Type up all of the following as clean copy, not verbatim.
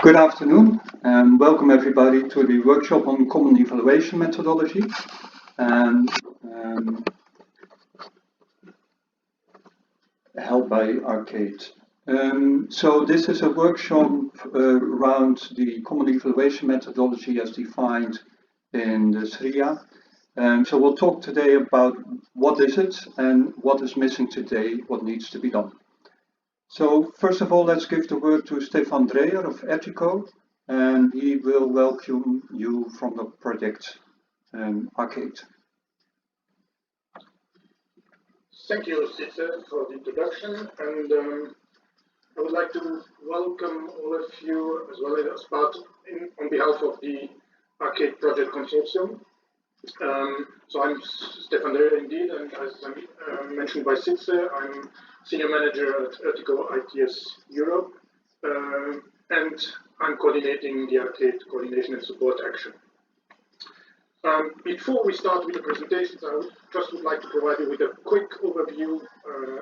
Good afternoon and welcome everybody to the workshop on common evaluation methodology and held by Arcade. So this is a workshop around the common evaluation methodology as defined in the SRIA. So we'll talk today about what is it and what is missing today, what needs to be done. So first of all, let's give the word to Stefan Dreyer of Ethico, and he will welcome you from the project Arcade. Thank you, Cesar, for the introduction, and I would like to welcome all of you as well as part on behalf of the Arcade Project Consortium. So I'm Stefan Dreyer indeed, and as mentioned by Cesar, I'm Senior Manager at Ethico ITS Europe, and I'm coordinating the Arcade Coordination and Support Action. Before we start with the presentations, I would like to provide you with a quick overview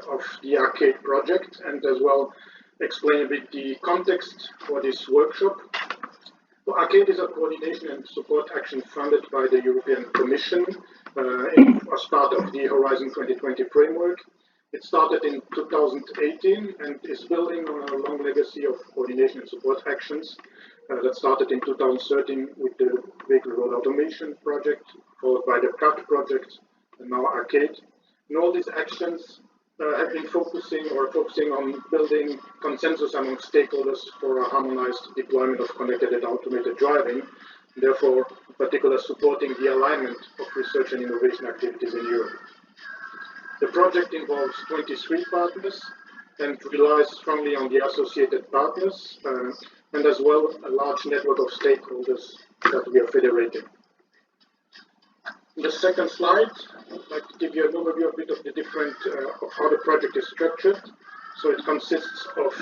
of the Arcade project and as well explain a bit the context for this workshop. So Arcade is a coordination and support action funded by the European Commission as part of the Horizon 2020 framework. It started in 2018 and is building on a long legacy of coordination and support actions that started in 2013 with the Vehicle Road Automation project, followed by the CAD project, and now Arcade. And all these actions have been focusing on building consensus among stakeholders for a harmonized deployment of connected and automated driving, and therefore, in particular, supporting the alignment of research and innovation activities in Europe. The project involves 23 partners and relies strongly on the associated partners and as well a large network of stakeholders that we are federating. In the second slide, I'd like to give you an overview a bit of the different of how the project is structured. So it consists of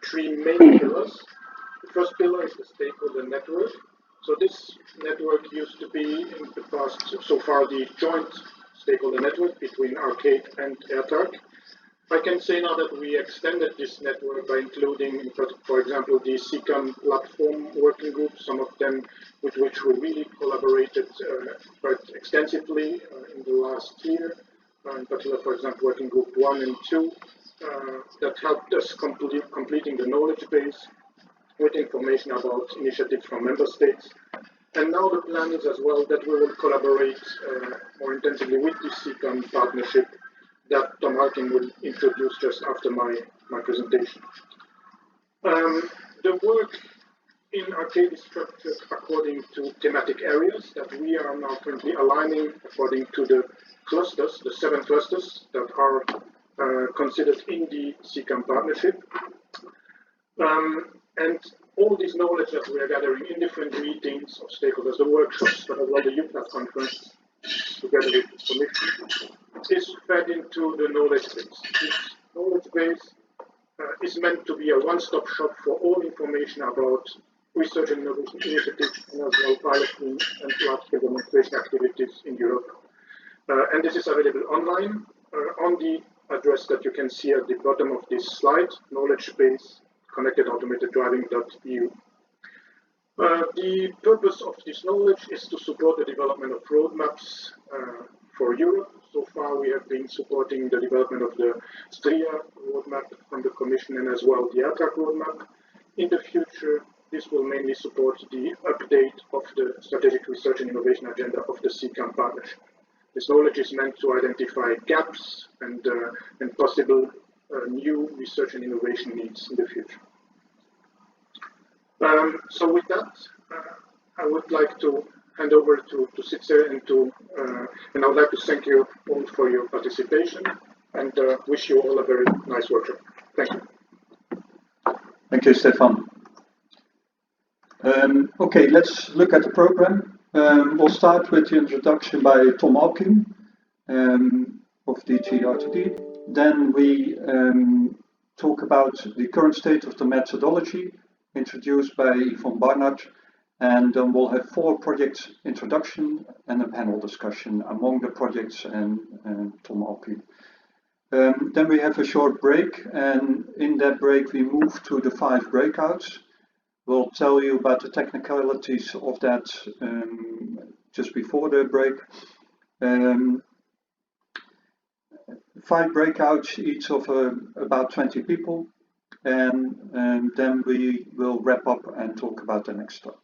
three main pillars. The first pillar is the stakeholder network. So this network used to be in the past so far the joint stakeholder network between Arcade and AirTag. I can say now that we extended this network by including, for example, the CCAM platform working group, some of them with which we really collaborated quite extensively in the last year. In particular, for example, working group 1 and 2 that helped us completing the knowledge base with information about initiatives from member states. And now the plan is as well that we will collaborate more intensively with the CCAM partnership that Tom Harkin will introduce just after my presentation. The work in Arcade is structured according to thematic areas that we are now currently aligning according to the clusters, the 7 clusters that are considered in the CCAM partnership. And all this knowledge that we are gathering in different meetings of stakeholders, the workshops, but as well the UCAS conference, together with the Commission, is fed into the knowledge base. This knowledge base is meant to be a one-stop shop for all information about research and innovation initiatives and as well piloting and large-scale demonstration activities in Europe. And this is available online on the address that you can see at the bottom of this slide, knowledge base connectedautomatedDriving.eu. The purpose of this knowledge is to support the development of roadmaps for Europe. So far, we have been supporting the development of the STRIA roadmap from the Commission and as well the ATAC roadmap. In the future, this will mainly support the update of the strategic research and innovation agenda of the CCAM partnership. This knowledge is meant to identify gaps and possible new research and innovation needs in the future. So with that, I would like to hand over to Cesar and I would like to thank you all for your participation and wish you all a very nice workshop. Thank you. Thank you, Stefan. Okay, let's look at the program. We'll start with the introduction by Tom Harkin of DG RTD. Then we talk about the current state of the methodology introduced by Yvonne Barnard, and then we'll have 4 projects introduction and a panel discussion among the projects and Tom Harkin. Then we have a short break, and in that break we move to the 5 breakouts. We'll tell you about the technicalities of that just before the break. 5 breakouts, each of about 20 people, and then we will wrap up and talk about the next step.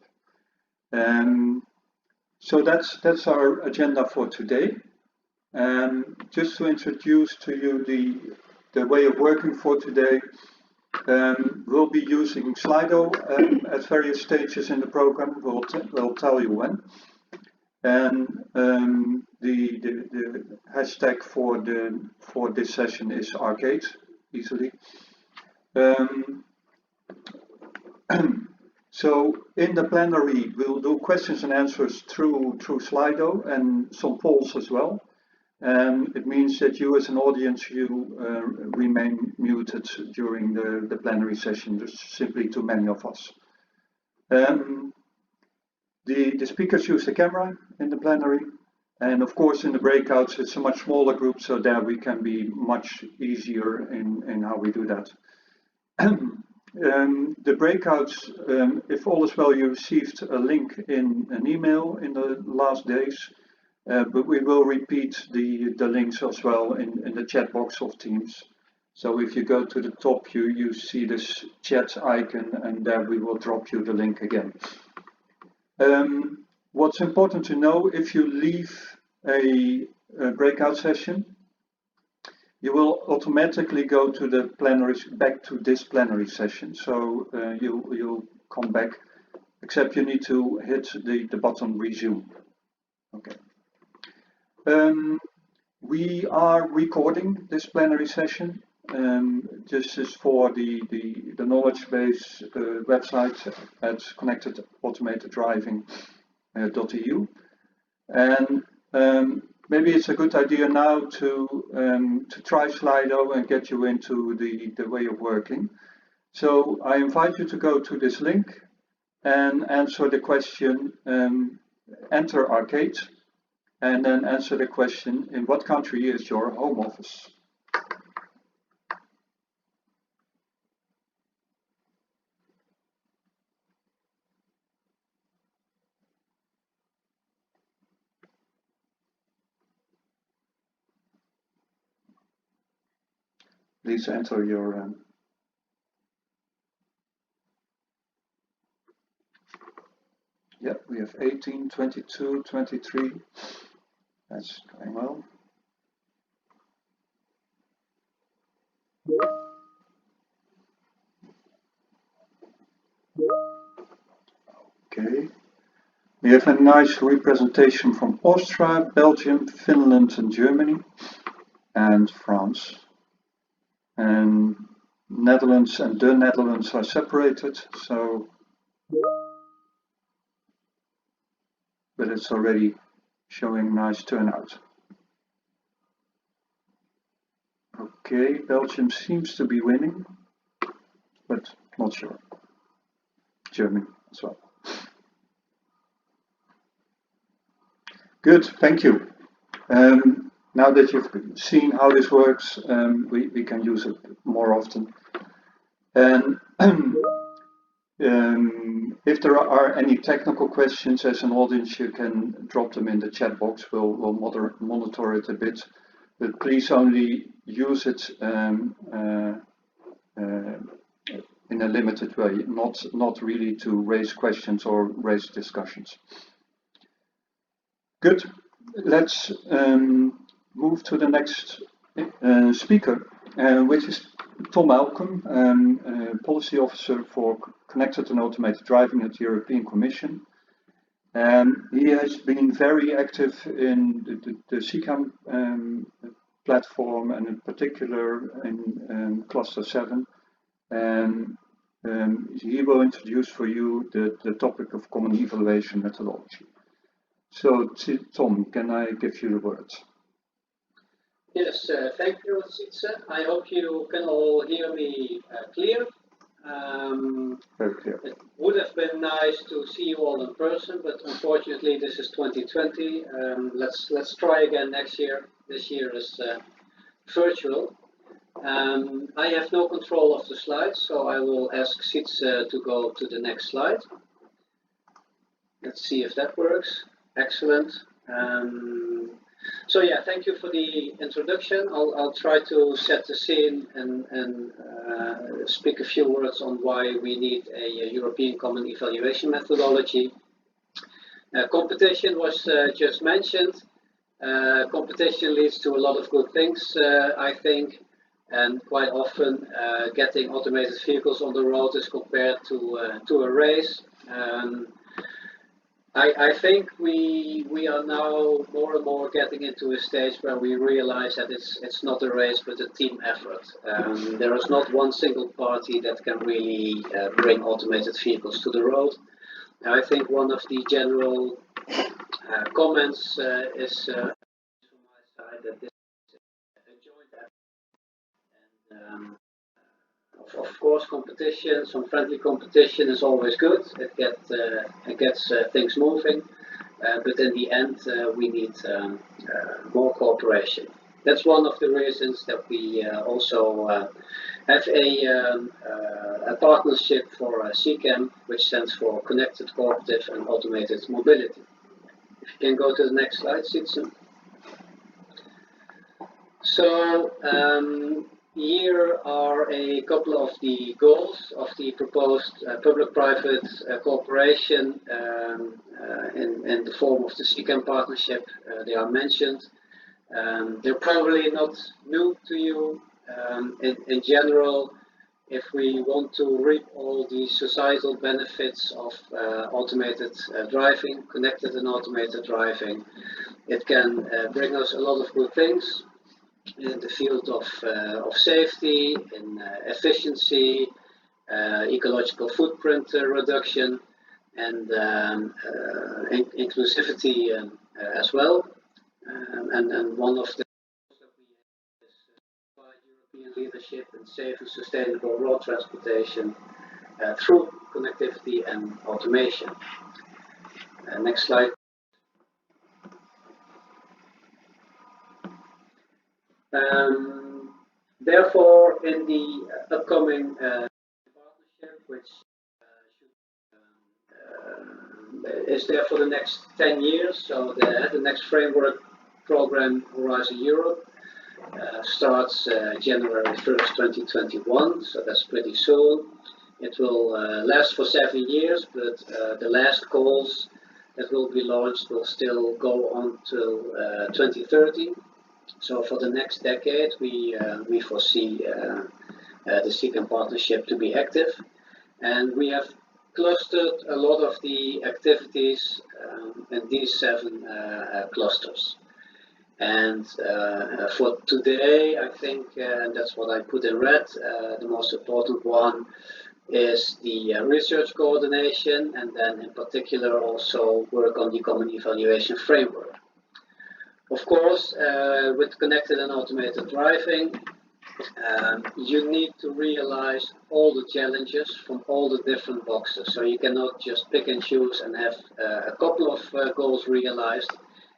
So that's our agenda for today. Just to introduce to you the way of working for today, we'll be using Slido at various stages in the program. We'll tell you when. And the hashtag for this session is arcade, easily. So in the plenary, we'll do questions and answers through Slido and some polls as well. It means that you as an audience, you remain muted during the plenary session. There's simply too many of us. The speakers use the camera in the plenary, and of course in the breakouts it's a much smaller group, so there we can be much easier in how we do that. The breakouts, if all is well, you received a link in an email in the last days, but we will repeat the links as well in the chat box of Teams. So if you go to the top, you see this chat icon, and there we will drop you the link again. What's important to know, if you leave a breakout session, you will automatically go to the plenary, back to this plenary session. So you'll come back, except you need to hit the button resume. Okay. We are recording this plenary session. This is for the knowledge base website at connectedautomatedDriving.eu, and maybe it's a good idea now to try Slido and get you into the way of working. So I invite you to go to this link and answer the question, enter arcade, and then answer the question, in what country is your home office? Please enter your yeah, we have 18, 22, 23. That's going well. Okay. We have a nice representation from Austria, Belgium, Finland, and Germany, and France. And Netherlands and the Netherlands are separated, so but it's already showing nice turnout. Okay, Belgium seems to be winning, but not sure. Germany as well. Good, thank you. Now that you've seen how this works, we can use it more often. And if there are any technical questions as an audience, you can drop them in the chat box. We'll monitor it a bit, but please only use it in a limited way, not really to raise questions or raise discussions. Good. Let's move to the next speaker, which is Tom Malcolm, Policy Officer for Connected and Automated Driving at the European Commission. He has been very active in the CCAM platform, and in particular in Cluster 7. And he will introduce for you the topic of common evaluation methodology. So, Tom, can I give you the word? Yes, thank you, Sietse. I hope you can all hear me clear. Very clear. It would have been nice to see you all in person, but unfortunately this is 2020. Let's try again next year. This year is virtual. I have no control of the slides, so I will ask Sietse to go to the next slide. Let's see if that works. Excellent. So yeah, thank you for the introduction. I'll try to set the scene and speak a few words on why we need a European Common Evaluation Methodology. Competition was just mentioned. Competition leads to a lot of good things, I think, and quite often getting automated vehicles on the road is compared to a race. I think we are now more and more getting into a stage where we realize that it's not a race but a team effort. There is not one single party that can really bring automated vehicles to the road. I think one of the general comments is from my side that this is a joint effort. And, of course, competition, some friendly competition is always good. It gets things moving, but in the end, we need more cooperation. That's one of the reasons that we also have a partnership for CCAM, which stands for Connected, Cooperative and Automated Mobility. If you can go to the next slide, Sietse. So here are a couple of the goals of the proposed public-private cooperation in the form of the CCAM partnership. They are mentioned. They're probably not new to you. In general, if we want to reap all the societal benefits of automated driving, connected and automated driving, it can bring us a lot of good things in the field of safety, in efficiency, ecological footprint reduction, and inclusivity as well. And one of the goals that we have is provide European leadership in safe and sustainable road transportation through connectivity and automation. Next slide. Therefore, in the upcoming partnership, which is there for the next 10 years, so the next framework program, Horizon Europe, starts January 1st, 2021, so that's pretty soon. It will last for 7 years, but the last goals that will be launched will still go on till 2030. So for the next decade, we foresee the CCAM partnership to be active, and we have clustered a lot of the activities in these 7 clusters. And for today, I think, and that's what I put in red, the most important one is the research coordination, and then in particular also work on the common evaluation framework. Of course, with connected and automated driving, you need to realize all the challenges from all the different boxes. So you cannot just pick and choose and have a couple of goals realized.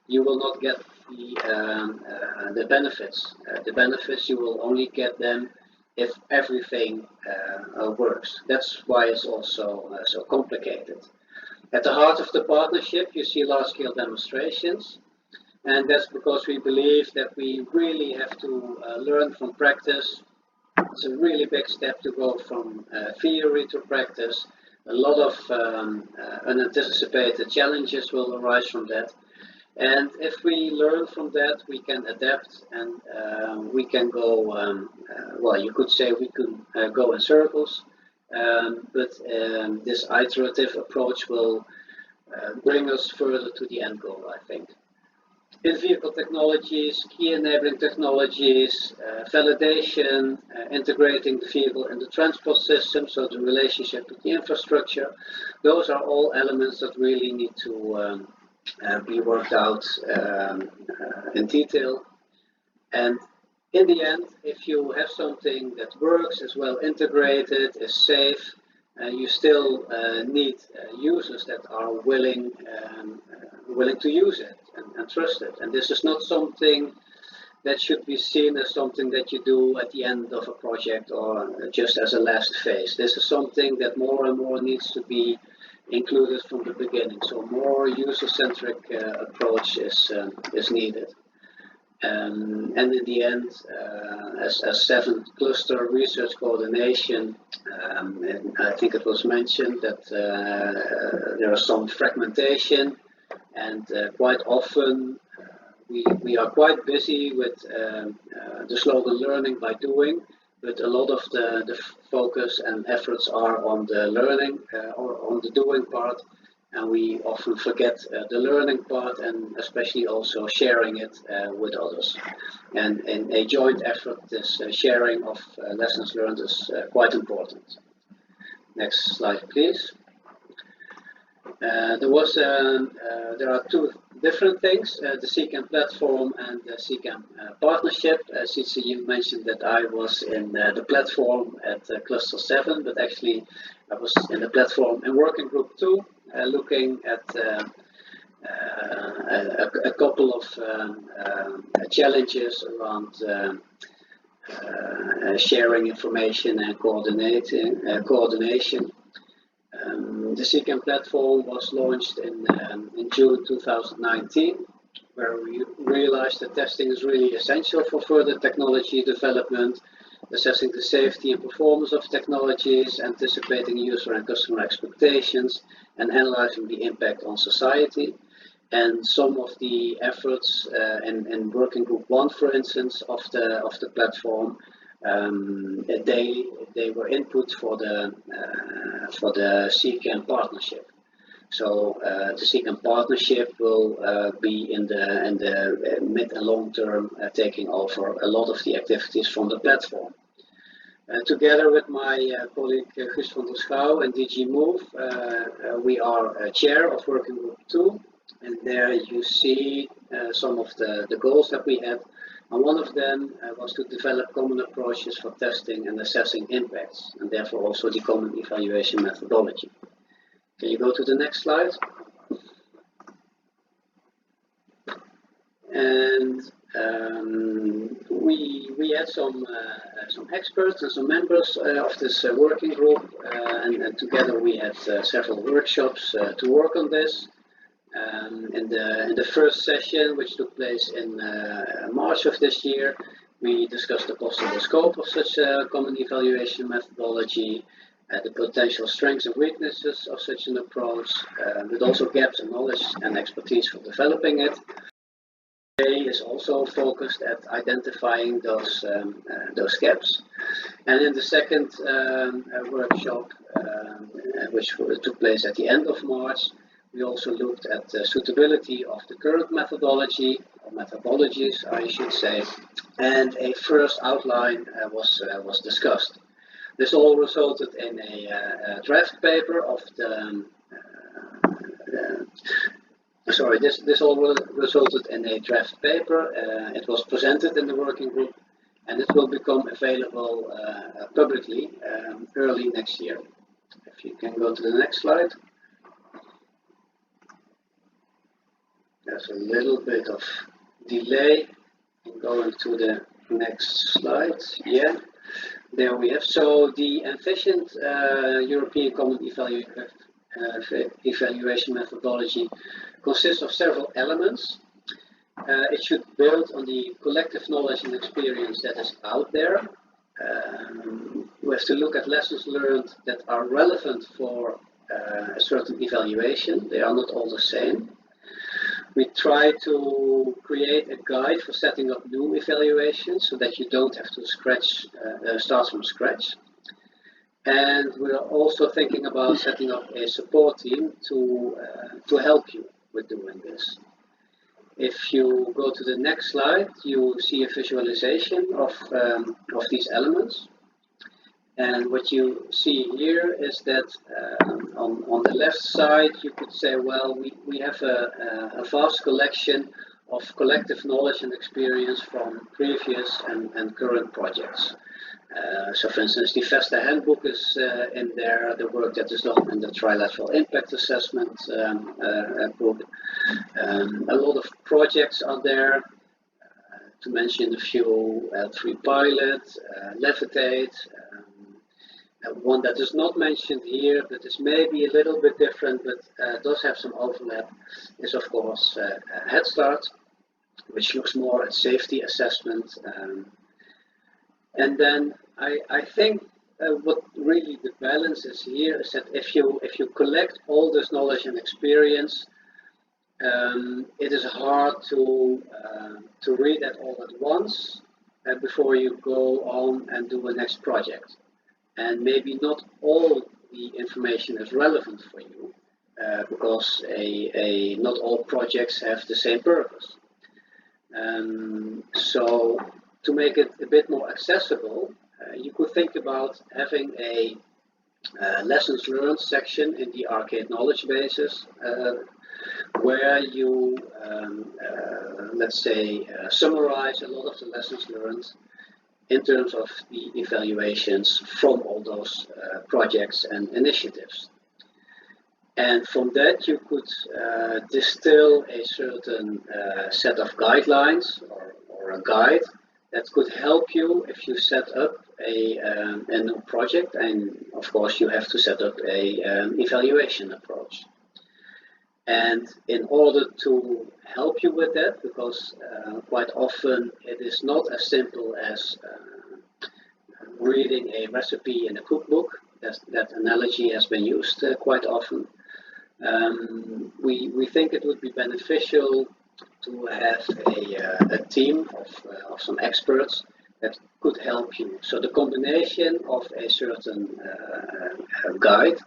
You will not get the benefits. The benefits, you will only get them if everything works. That's why it's also so complicated. At the heart of the partnership, you see large-scale demonstrations. And that's because we believe that we really have to learn from practice. It's a really big step to go from theory to practice. A lot of unanticipated challenges will arise from that. And if we learn from that, we can adapt and we can go, well, you could say we can go in circles, but this iterative approach will bring us further to the end goal, I think. In-vehicle technologies, key enabling technologies, validation, integrating the vehicle in the transport system, so the relationship with the infrastructure, those are all elements that really need to be worked out in detail. And in the end, if you have something that works, is well integrated, is safe, you still need users that are willing to use it and trust it. And this is not something that should be seen as something that you do at the end of a project or just as a last phase. This is something that more and more needs to be included from the beginning. So more user-centric approach is needed. And in the end, as 7th cluster research coordination, and I think it was mentioned that there is some fragmentation, and quite often we are quite busy with the slogan learning by doing, but a lot of the focus and efforts are on the learning or on the doing part, and we often forget the learning part, and especially also sharing it with others. And in a joint effort, this sharing of lessons learned is quite important. Next slide, please. There are two different things, the CCAM platform and the CCAM partnership. Cici, you mentioned that I was in the platform at cluster 7, but actually I was in the platform in working group 2, looking at a couple of challenges around sharing information and coordination. The CCAM platform was launched in June 2019, where we realized that testing is really essential for further technology development, assessing the safety and performance of technologies, anticipating user and customer expectations, and analyzing the impact on society. And some of the efforts in working group 1, for instance, of the platform, they were input for the CCAM partnership. So the CCAM partnership will be in the mid and long term taking over a lot of the activities from the platform. Together with my colleague Guus van der Schouw and DG Move, we are chair of working group 2, and there you see some of the goals that we had. And one of them was to develop common approaches for testing and assessing impacts, and therefore also the common evaluation methodology. Can you go to the next slide? And we had some experts and some members of this working group, and together we had several workshops to work on this. In the first session, which took place in March of this year, we discussed the possible scope of such a common evaluation methodology, the potential strengths and weaknesses of such an approach, but also gaps in knowledge and expertise for developing it. Today is also focused at identifying those gaps. And in the second workshop, which took place at the end of March, we also looked at the suitability of the current methodology, or methodologies, I should say, and a first outline was discussed. This all resulted in a draft paper of This all resulted in a draft paper. It was presented in the working group, and it will become available publicly early next year. If you can go to the next slide. There's a little bit of delay in going to the next slide. Yeah, there we have. So the envisioned European Common Evaluation Methodology consists of several elements. It should build on the collective knowledge and experience that is out there. We have to look at lessons learned that are relevant for a certain evaluation. They are not all the same. We try to create a guide for setting up new evaluations so that you don't have to start from scratch. And we're also thinking about setting up a support team to help you with doing this. If you go to the next slide, you see a visualization of these elements. And what you see here is that on the left side, you could say, well, we have a vast collection of collective knowledge and experience from previous and current projects. So for instance, the Festa Handbook is in there, the work that is done in the trilateral impact assessment group. A lot of projects are there. to mention a few, L3 Pilot, Levitate. One that is not mentioned here, but is maybe a little bit different, but does have some overlap, is of course Head Start, which looks more at safety assessment. And then I think what really the balance is here is that if you collect all this knowledge and experience, it is hard to read that all at once before you go on and do a next project. And maybe not all the information is relevant for you because not all projects have the same purpose. So to make it a bit more accessible, you could think about having a lessons learned section in the arcade knowledge bases where you, let's say, summarize a lot of the lessons learned in terms of the evaluations from all those projects and initiatives. And from that you could distill a certain set of guidelines or a guide that could help you if you set up a new project, and of course you have to set up a evaluation approach. And in order to help you with that, because quite often it is not as simple as reading a recipe in a cookbook, that analogy has been used quite often. We think it would be beneficial to have a team of some experts that could help you. So the combination of a certain guide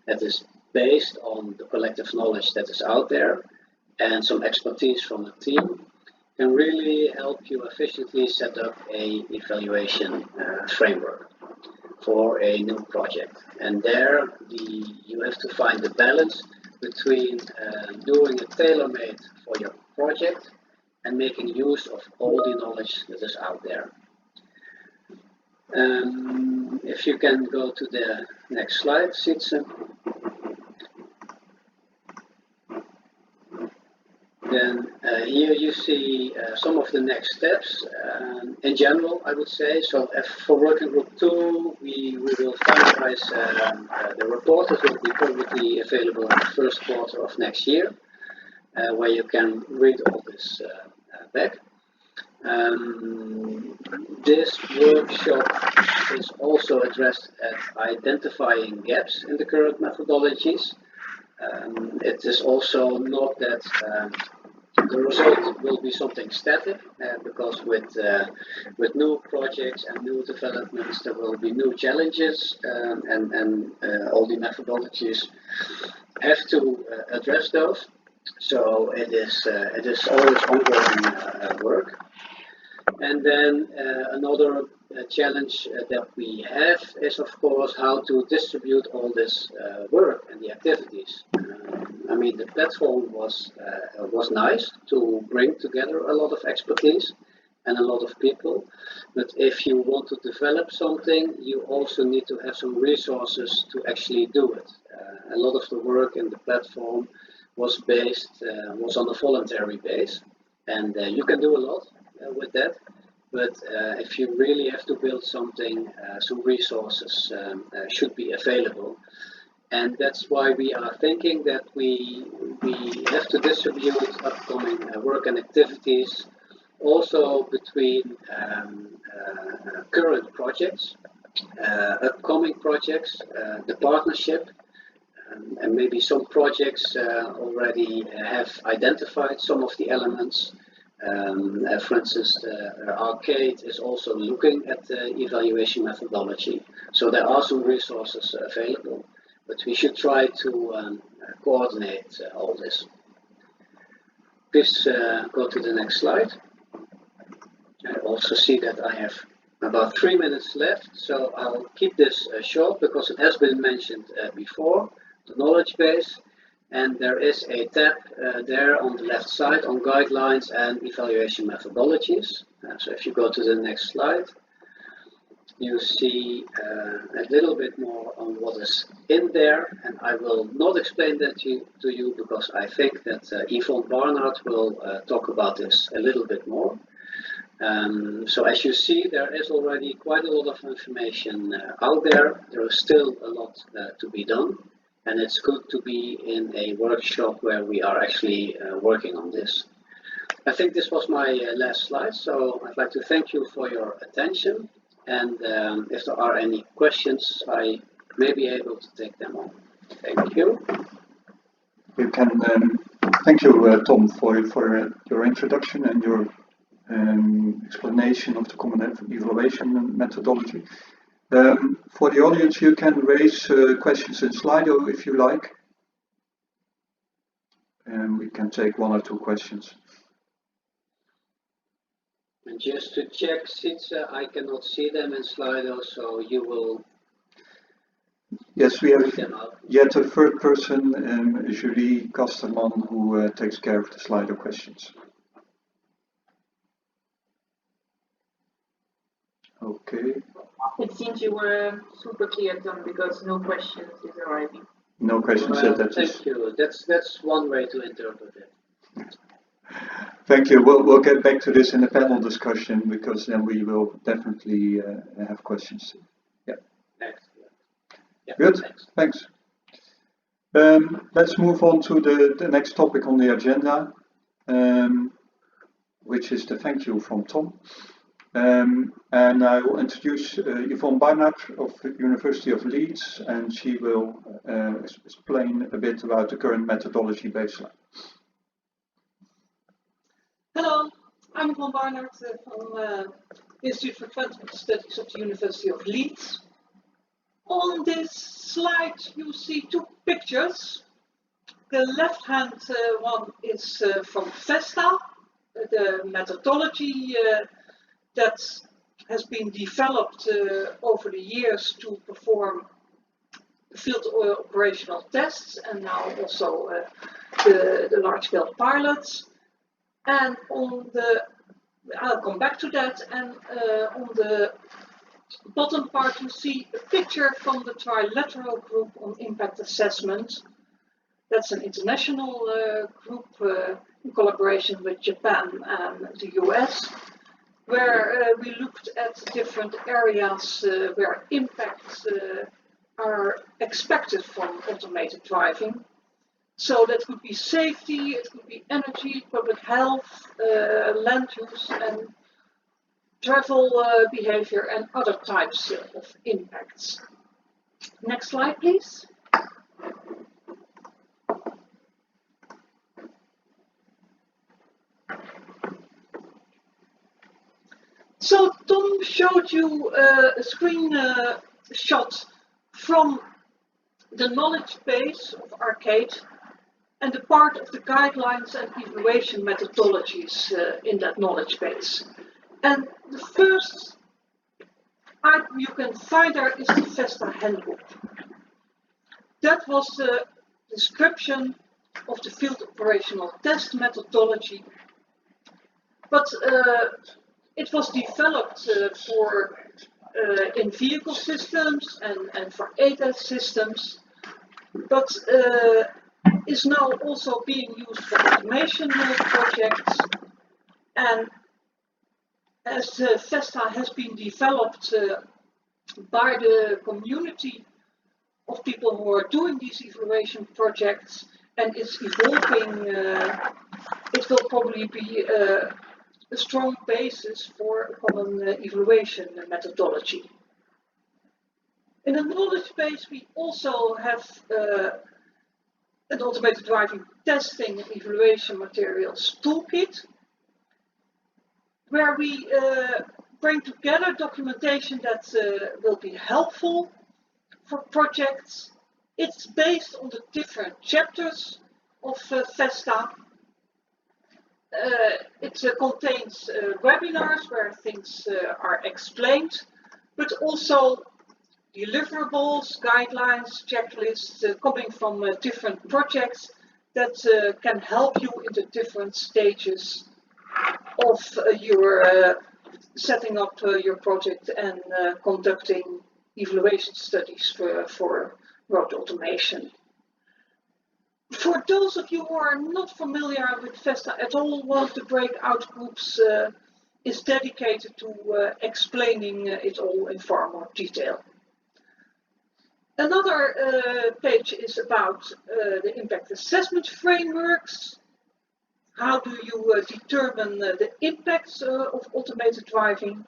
that is based on the collective knowledge that is out there and some expertise from the team can really help you efficiently set up a evaluation framework for a new project. And there you have to find the balance between doing it tailor-made for your project and making use of all the knowledge that is out there. If you can go to the next slide, Sietse. Then here you see some of the next steps. In general, I would say, so for working group 2, we will finalize the report that will be publicly available in the first quarter of next year, where you can read all this back. This workshop is also addressed at identifying gaps in the current methodologies. It is also not that the result will be something static, because with new projects and new developments there will be new challenges, and all the methodologies have to address those. So it is always ongoing work. And then another challenge that we have is, of course, how to distribute all this work and the activities. I mean, the platform was nice to bring together a lot of expertise and a lot of people, but if you want to develop something, you also need to have some resources to actually do it. A lot of the work in the platform was on a voluntary base, and you can do a lot with that. But if you really have to build something, some resources should be available. And that's why we are thinking that we have to distribute upcoming work and activities also between current projects, upcoming projects, the partnership, and maybe some projects already have identified some of the elements. For instance, Arcade is also looking at the evaluation methodology. So there are some resources available, but we should try to coordinate all this. Please go to the next slide. I also see that I have about 3 minutes left, so I'll keep this short because it has been mentioned before, the knowledge base. And there is a tab there on the left side on guidelines and evaluation methodologies. So if you go to the next slide, you see a little bit more on what is in there. And I will not explain that to you because I think that Yvonne Barnard will talk about this a little bit more. So as you see, there is already quite a lot of information out there. There is still a lot to be done, and it's good to be in a workshop where we are actually working on this. I think this was my last slide, so I'd like to thank you for your attention, and if there are any questions, I may be able to take them on. Thank you. You can thank you, Tom, for your introduction and your explanation of the common evaluation methodology. For the audience, you can raise questions in Slido if you like. We can take 1 or 2 questions. And just to check, since I cannot see them in Slido, so you will. Yes, we have them out. yet a third person, Julie Kasterman, who takes care of the Slido questions. Okay. It seems you were super clear, Tom, because no questions is arriving. No questions Well, yet. thank you. That's one way to interpret it. Thank you. We'll get back to this in the panel discussion, because then we will definitely have questions. Yeah. Excellent. Yeah, Good. Thanks. Let's move on to the next topic on the agenda, which is the thank you from Tom. And I will introduce Yvonne Barnard of the University of Leeds, and she will explain a bit about the current methodology baseline. Hello, I'm Yvonne Barnard from the Institute for Advanced Studies of the University of Leeds. On this slide you see 2 pictures. The left-hand one is from Festa, the methodology that has been developed over the years to perform field operational tests, and now also the large-scale pilots. And on the, I'll come back to that, and on the bottom part you see a picture from the trilateral group on impact assessment. That's an international group in collaboration with Japan and the US, where we looked at different areas where impacts are expected from automated driving. So that could be safety, it could be energy, public health, land use, and travel behavior, and other types of impacts. Next slide, please. So Tom showed you a screen shot from the knowledge base of ARCADE and the part of the guidelines and evaluation methodologies in that knowledge base. And the first item you can find there is the Festa Handbook. That was the description of the field operational test methodology, but it was developed for in-vehicle systems and for ADAS systems, but is now also being used for automation projects. And as Festa has been developed by the community of people who are doing these evaluation projects and is evolving, it will probably be a strong basis for a common evaluation methodology. In the knowledge base, we also have an automated driving testing and evaluation materials toolkit, where we bring together documentation that will be helpful for projects. It's based on the different chapters of Festa. It contains webinars where things are explained, but also deliverables, guidelines, checklists coming from different projects that can help you in the different stages of your setting up your project and conducting evaluation studies for road automation. For those of you who are not familiar with Festa at all, one of the breakout groups is dedicated to explaining it all in far more detail. Another page is about the impact assessment frameworks. How do you determine the impacts of automated driving?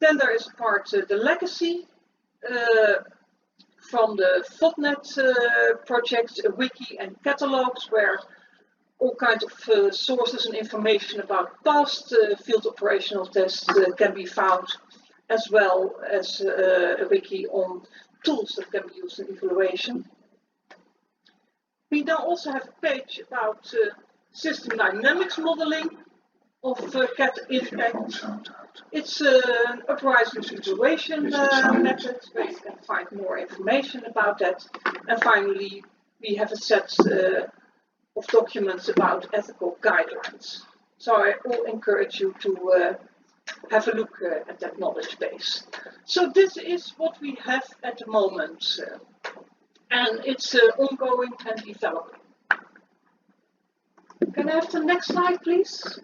Then there is a part, the legacy, from the FODNet project, a wiki and catalogs where all kinds of sources and information about past field operational tests can be found, as well as a wiki on tools that can be used in evaluation. We now also have a page about system dynamics modeling of CAD impact. It's an uprising situation method where you can find more information about that. And finally, we have a set of documents about ethical guidelines. So I will encourage you to have a look at that knowledge base. So this is what we have at the moment, and it's ongoing and developing. Can I have the next slide, please?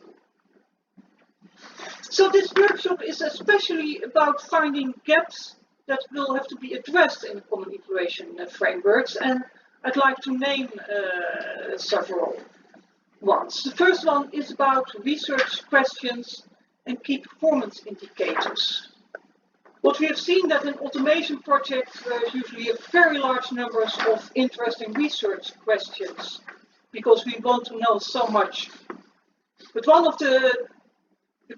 So this workshop is especially about finding gaps that will have to be addressed in common evaluation frameworks, and I'd like to name several ones. The first one is about research questions and key performance indicators. What we have seen that in automation projects there's usually a very large numbers of interesting research questions because we want to know so much. But one of the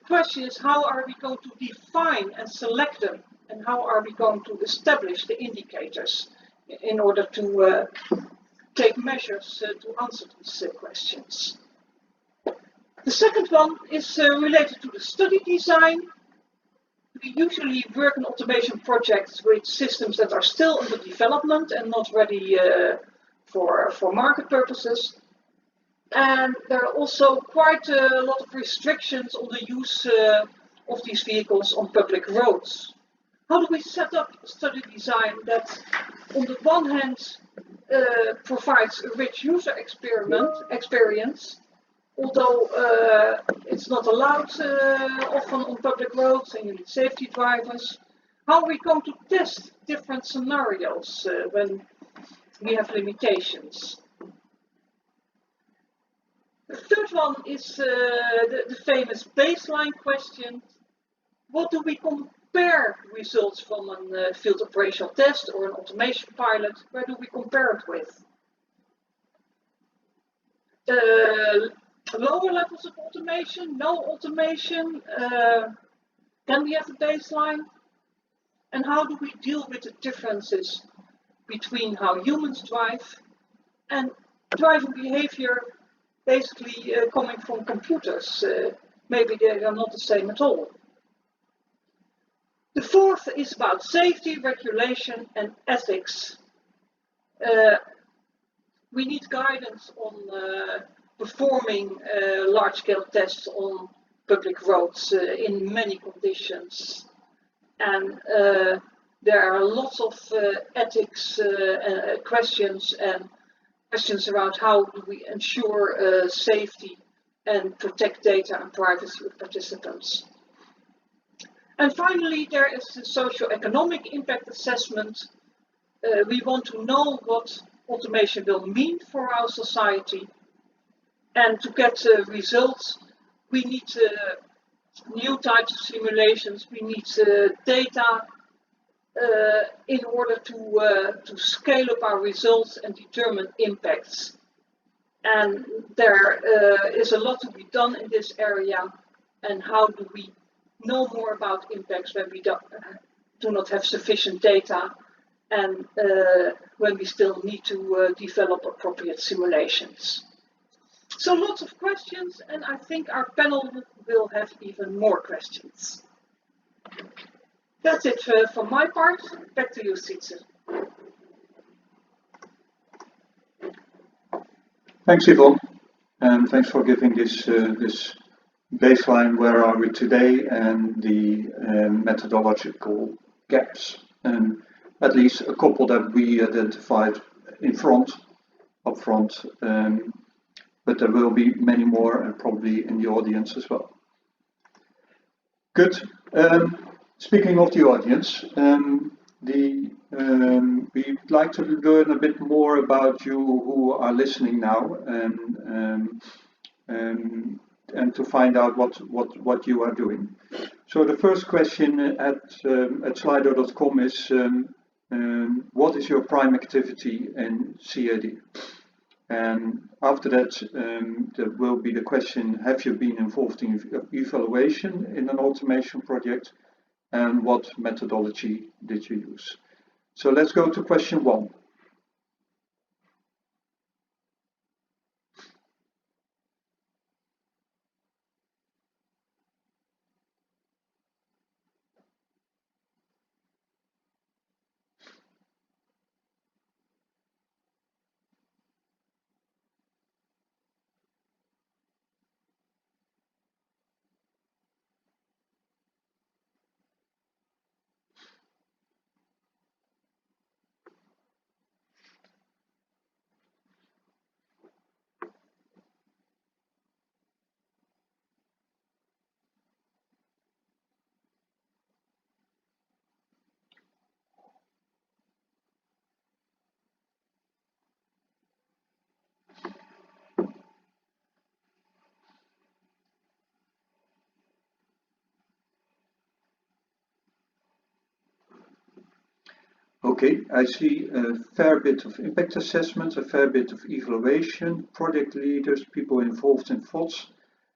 question is, how are we going to define and select them, and how are we going to establish the indicators in order to take measures to answer these questions. The second one is related to the study design. We usually work in automation projects with systems that are still under development and not ready for market purposes. And there are also quite a lot of restrictions on the use of these vehicles on public roads. How do we set up a study design that on the one hand provides a rich user experience, although it's not allowed often on public roads and you need safety drivers? How are we going to test different scenarios when we have limitations? The third one is the famous baseline question. What do we compare results from a field operational test or an automation pilot? Where do we compare it with? Lower levels of automation, no automation, can we have a baseline? And how do we deal with the differences between how humans drive and driving behavior basically coming from computers? Maybe they are not the same at all. The fourth is about safety, regulation and ethics. We need guidance on performing large-scale tests on public roads in many conditions. And there are lots of ethics questions and questions around how do we ensure safety and protect data and privacy of participants. And finally, there is the socio-economic impact assessment. We want to know what automation will mean for our society. And to get results, we need new types of simulations. We need data in order to scale up our results and determine impacts. And there is a lot to be done in this area. And how do we know more about impacts when we do not have sufficient data and when we still need to develop appropriate simulations? So lots of questions, and I think our panel will have even more questions. That's it for my part. Back to you, Sietse. Thanks, Yvonne, and thanks for giving this baseline, where are we today, and the methodological gaps, and at least a couple that we identified up front, but there will be many more and probably in the audience as well. Good. Speaking of the audience, we'd like to learn a bit more about you who are listening now, and to find out what you are doing. So the first question at slido.com is, what is your prime activity in CAD? And after that, there will be the question, have you been involved in evaluation in an automation project? And what methodology did you use? So let's go to question 1. Okay, I see a fair bit of impact assessment, a fair bit of evaluation, project leaders, people involved in FODs.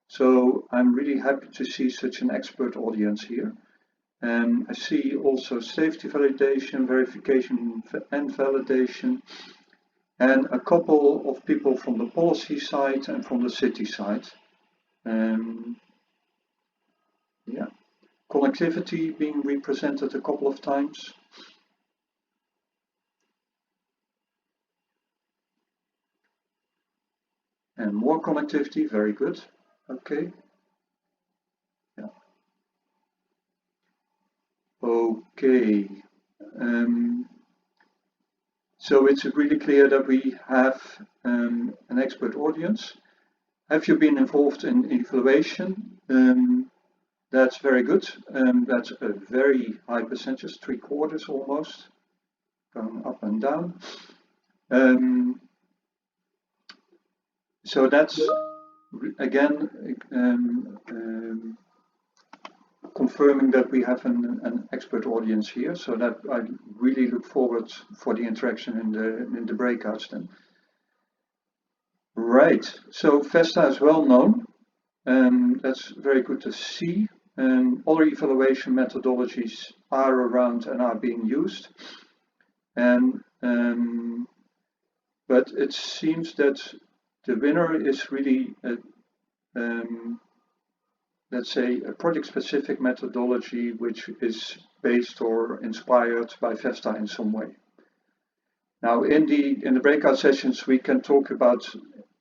So I'm really happy to see such an expert audience here. I see also safety validation, verification and validation, and a couple of people from the policy side and from the city side. Yeah, connectivity being represented a couple of times. And more connectivity, very good. Okay. Yeah. Okay. So it's really clear that we have an expert audience. Have you been involved in evaluation? That's very good. That's a very high percentage, 3/4 almost, going up and down. So that's again confirming that we have an expert audience here. So that I really look forward for the interaction in the breakouts then. Right. So Festa is well known. That's very good to see. Other evaluation methodologies are around and are being used. But it seems that the winner is really, let's say, a project-specific methodology which is based or inspired by Festa in some way. Now, in the breakout sessions, we can talk about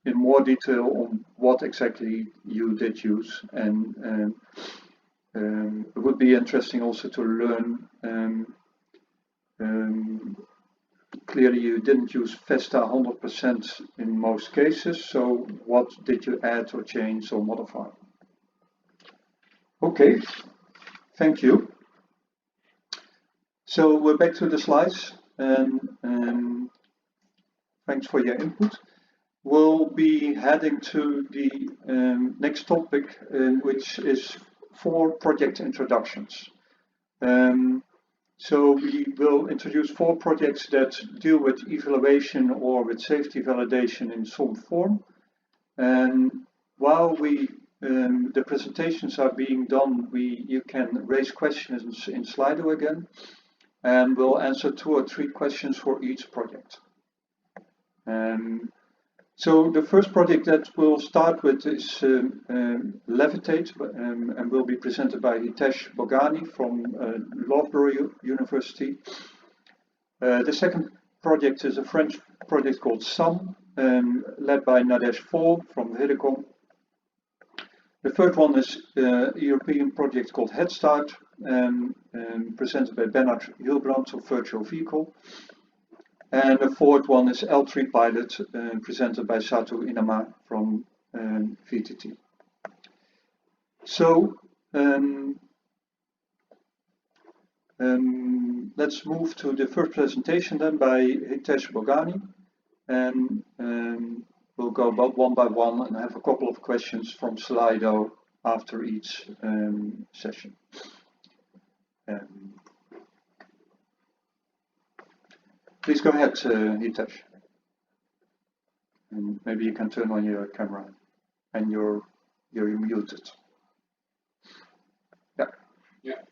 in more detail on what exactly you did use, and it would be interesting also to learn. Clearly, you didn't use Festa 100% in most cases, so what did you add or change or modify? Okay, thank you. So we're back to the slides, and thanks for your input. We'll be heading to the next topic, which is 4 project introductions. So we will introduce 4 projects that deal with evaluation or with safety validation in some form. And while the presentations are being done, you can raise questions in Slido again, and we'll answer 2 or 3 questions for each project. So the first project that we'll start with is Levitate, and will be presented by Hitesh Bogani from Loughborough University. The second project is a French project called SAM, led by Nadesh Fall from Hidecom. The third one is a European project called Head Start, presented by Bernard Hilbrand of Virtual Vehicle. And the fourth one is L3 Pilot, presented by Satu Inama from VTT. So Let's move to the first presentation then by Hitesh Bogani, and we'll go about one by one and have a couple of questions from Slido after each session. Please go ahead, Hitesh. And maybe you can turn on your camera, and you're muted. Yeah.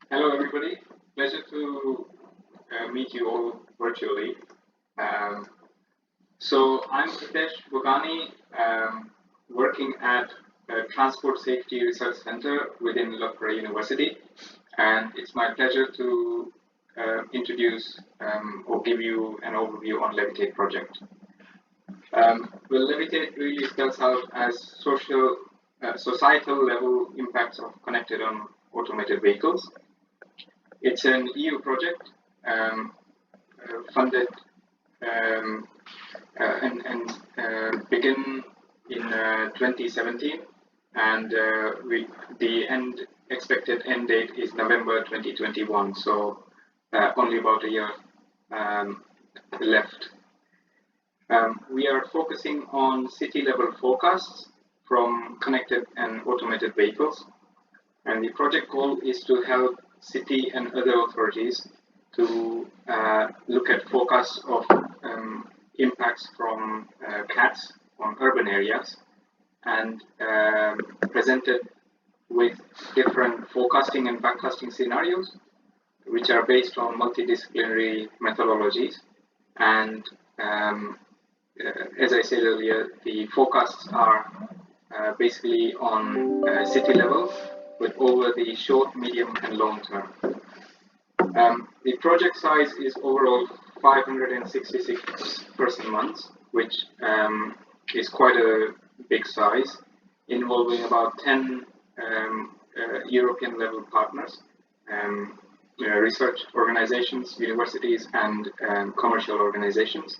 Hello, everybody. Pleasure to meet you all virtually. So I'm Hitesh Bogani, working at Transport Safety Research Center within Loughborough University, and it's my pleasure to introduce or give you an overview on Levitate project. Well, Levitate really spells out as societal level impacts of connected and automated vehicles. It's an EU project funded and began in 2017, and the expected end date is November 2021. So only about a year left. We are focusing on city-level forecasts from connected and automated vehicles, and the project goal is to help city and other authorities to look at forecasts of impacts from CADs on urban areas, and presented with different forecasting and backcasting scenarios, which are based on multidisciplinary methodologies. And as I said earlier, the forecasts are basically on city level, but over the short, medium, and long term. The project size is overall 566 person months, which is quite a big size, involving about 10 European level partners, research organizations, universities, and commercial organizations.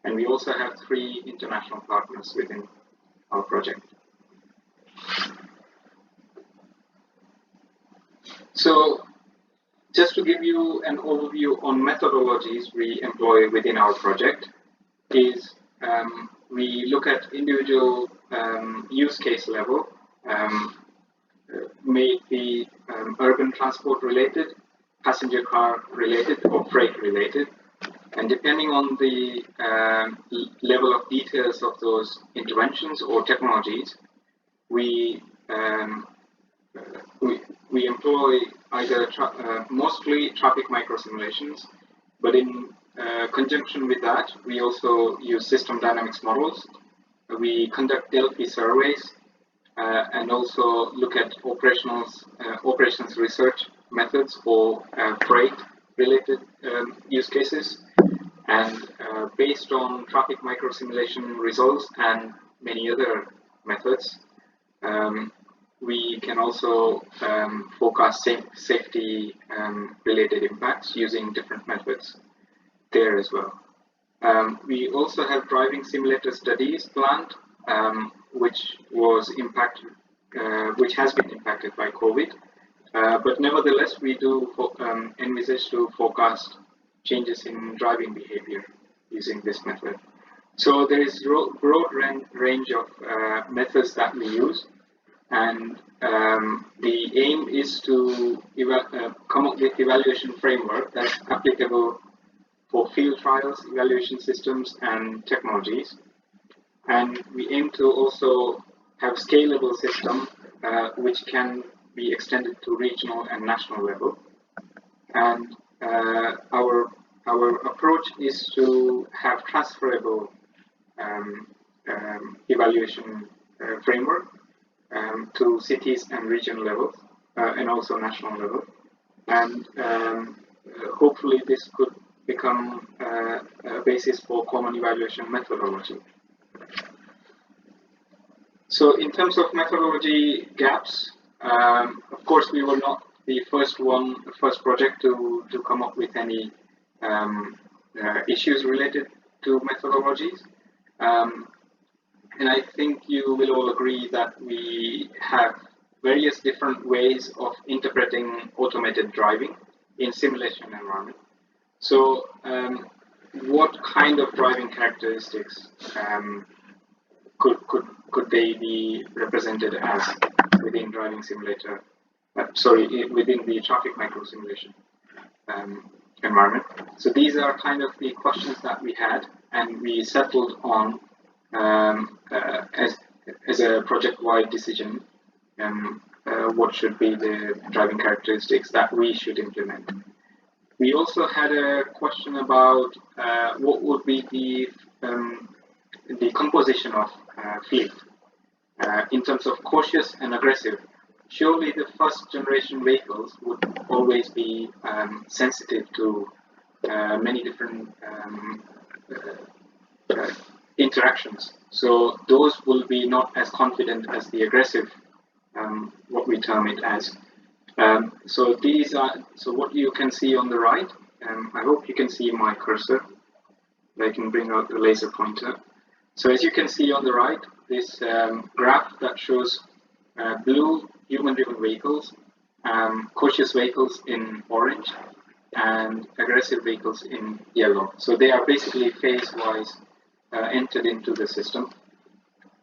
And we also have 3 international partners within our project. So just to give you an overview on methodologies we employ within our project is we look at individual use case level, may it be urban transport related, passenger car related, or freight related. And depending on the level of details of those interventions or technologies, we employ either mostly traffic microsimulations, but in conjunction with that, we also use system dynamics models. We conduct Delphi surveys and also look at operations research methods for freight-related use cases. And based on traffic microsimulation results and many other methods, we can also forecast safety related impacts using different methods there as well. We also have driving simulator studies planned, which has been impacted by COVID. But nevertheless, we do envisage to forecast changes in driving behavior using this method. So there is a broad range of methods that we use, and the aim is to come up with evaluation framework that's applicable for field trials, evaluation systems, and technologies. And we aim to also have scalable system which can be extended to regional and national level. And our approach is to have transferable evaluation framework to cities and regional levels and also national level. And hopefully this could become a basis for common evaluation methodology. So in terms of methodology gaps, of course we were not the first project to come up with any issues related to methodologies. And I think you will all agree that we have various different ways of interpreting automated driving in simulation environment. So what kind of driving characteristics could they be represented as within driving simulator? Within the traffic micro simulation environment. So these are kind of the questions that we had, and we settled on as a project-wide decision. What should be the driving characteristics that we should implement? We also had a question about what would be the composition of fleet in terms of cautious and aggressive. Surely the first generation vehicles would always be sensitive to many different interactions. So those will be not as confident as the aggressive, what we term it as. So what you can see on the right. I hope you can see my cursor. I can bring out the laser pointer. So as you can see on the right, this graph that shows blue human-driven vehicles, cautious vehicles in orange, and aggressive vehicles in yellow. So they are basically phase-wise entered into the system.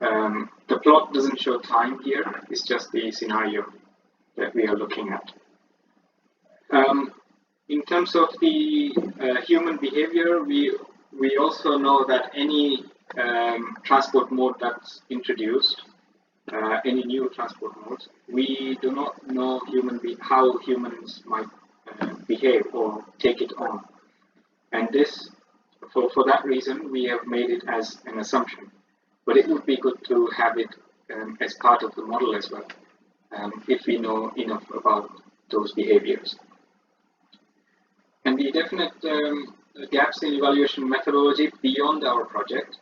The plot doesn't show time here, it's just the scenario that we are looking at. In terms of the human behavior, we also know that any transport mode that's introduced, any new transport modes, we do not know how humans might behave or take it on. And this, for that reason, we have made it as an assumption. But it would be good to have it as part of the model as well, if we know enough about those behaviors. And the definite gaps in evaluation methodology beyond our project,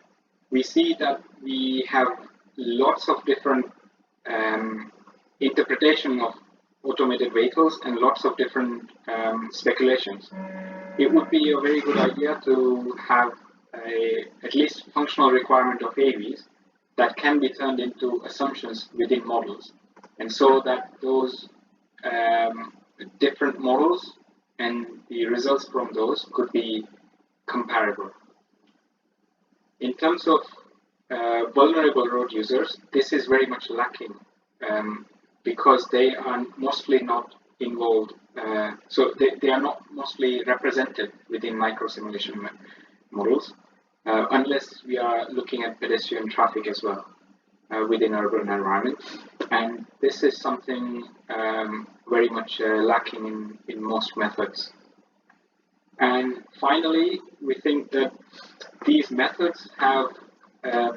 we see that we have lots of different interpretation of automated vehicles and lots of different speculations. It would be a very good idea to have at least functional requirement of AVs that can be turned into assumptions within models, and so that those different models and the results from those could be comparable. In terms of vulnerable road users, this is very much lacking because they are mostly not involved, so they are not mostly represented within micro-simulation models, unless we are looking at pedestrian traffic as well within urban environment. And this is something very much lacking in most methods. And finally, we think that these methods have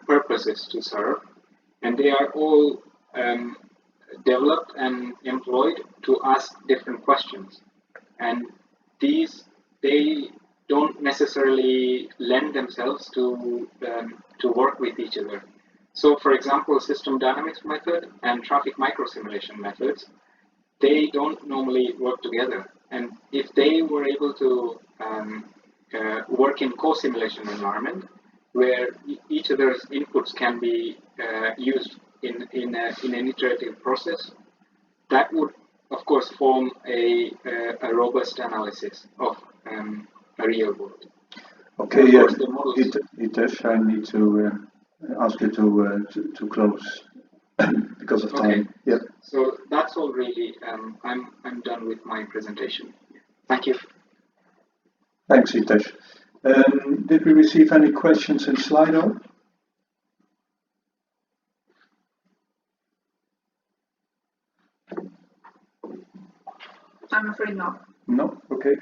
purposes to serve, and they are all developed and employed to ask different questions. And they don't necessarily lend themselves to work with each other. So, for example, system dynamics method and traffic microsimulation methods, they don't normally work together. And if they were able to work in co-simulation environment, where each other's inputs can be used in an iterative process, that would, of course, form a robust analysis of a real world. Okay, yeah, Hitesh, I need to ask you to close because of time. Okay. Yeah. So that's all really. I'm done with my presentation. Thank you. Thanks, Hitesh. Did we receive any questions in Slido? I'm afraid not. No? Okay.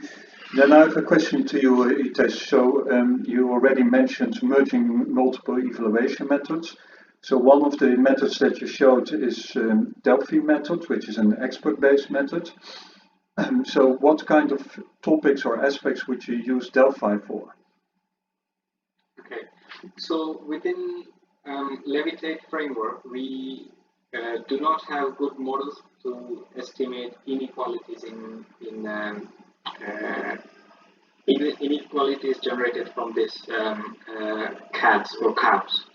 Then I have a question to you, Hitesh. So you already mentioned merging multiple evaluation methods. So one of the methods that you showed is Delphi method, which is an expert-based method. So what kind of topics or aspects would you use Delphi for? Okay. So within Levitate framework, we do not have good models to estimate inequalities in inequalities generated from this CADs or CAPs.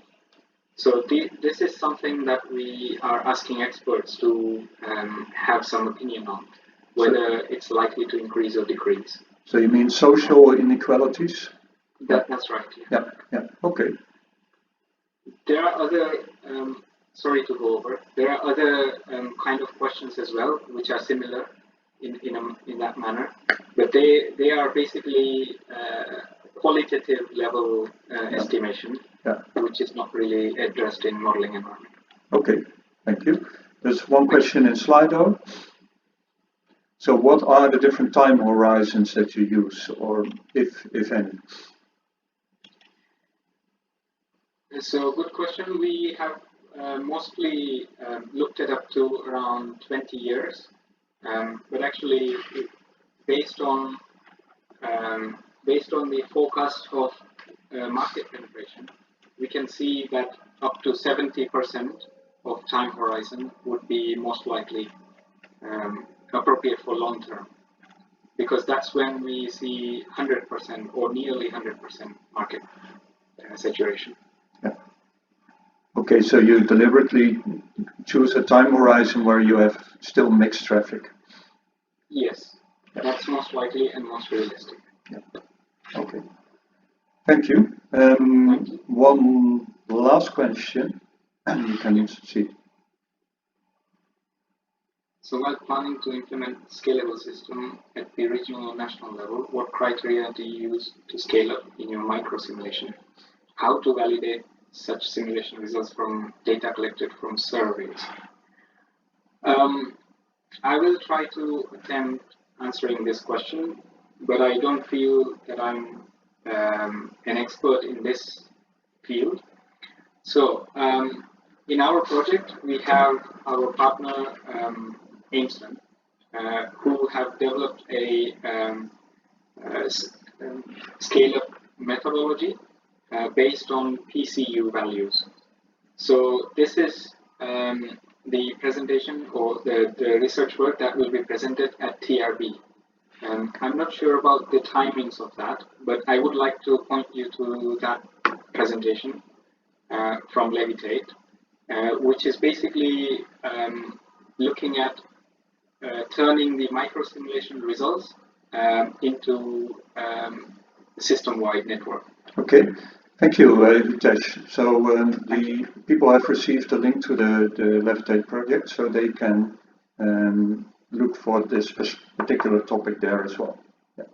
So this is something that we are asking experts to have some opinion on. whether it's likely to increase or decrease. So you mean social inequalities? That's right. Yeah. Yeah. Okay. There are other, sorry to go over, there are other kind of questions as well, which are similar in that manner, but they are basically qualitative level estimation, which is not really addressed in modeling environment. Okay, thank you. There's one question in Slido. So what are the different time horizons that you use, or if any? So good question. We have mostly looked it up to around 20 years, but actually based on the forecast of market penetration, we can see that up to 70% of time horizon would be most likely appropriate for long term, because that's when we see 100% or nearly 100% market saturation. Yeah. Okay, so you deliberately choose a time horizon where you have still mixed traffic. Yes, that's most likely and most realistic. Yeah. Okay. Thank you. Thank you. One last question, and you can see. So while planning to implement scalable system at the regional or national level, what criteria do you use to scale up in your micro simulation? How to validate such simulation results from data collected from surveys? I will try to attempt answering this question, but I don't feel that I'm an expert in this field. So in our project, we have our partner Einstein, who have developed a scale-up methodology based on PCU values. So this is the presentation or the research work that will be presented at TRB. I'm not sure about the timings of that, but I would like to point you to that presentation from Levitate, which is basically looking at turning the microsimulation results into system-wide network. Okay, thank you, Hitesh. So the people have received a link to the Levitate project, so they can look for this particular topic there as well. Yeah.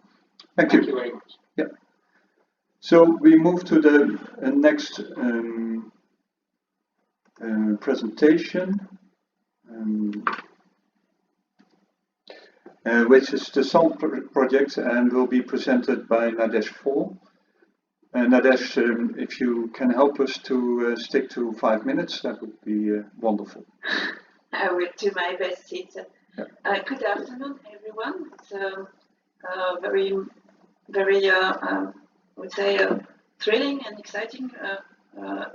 Thank you very much. Yeah. So we move to the next presentation, which is the SAM project and will be presented by Nadesh Fall. Nadesh, if you can help us to stick to 5 minutes, that would be wonderful. I will do my best, Sid. Good afternoon, everyone. It's a very, I would say, thrilling and exciting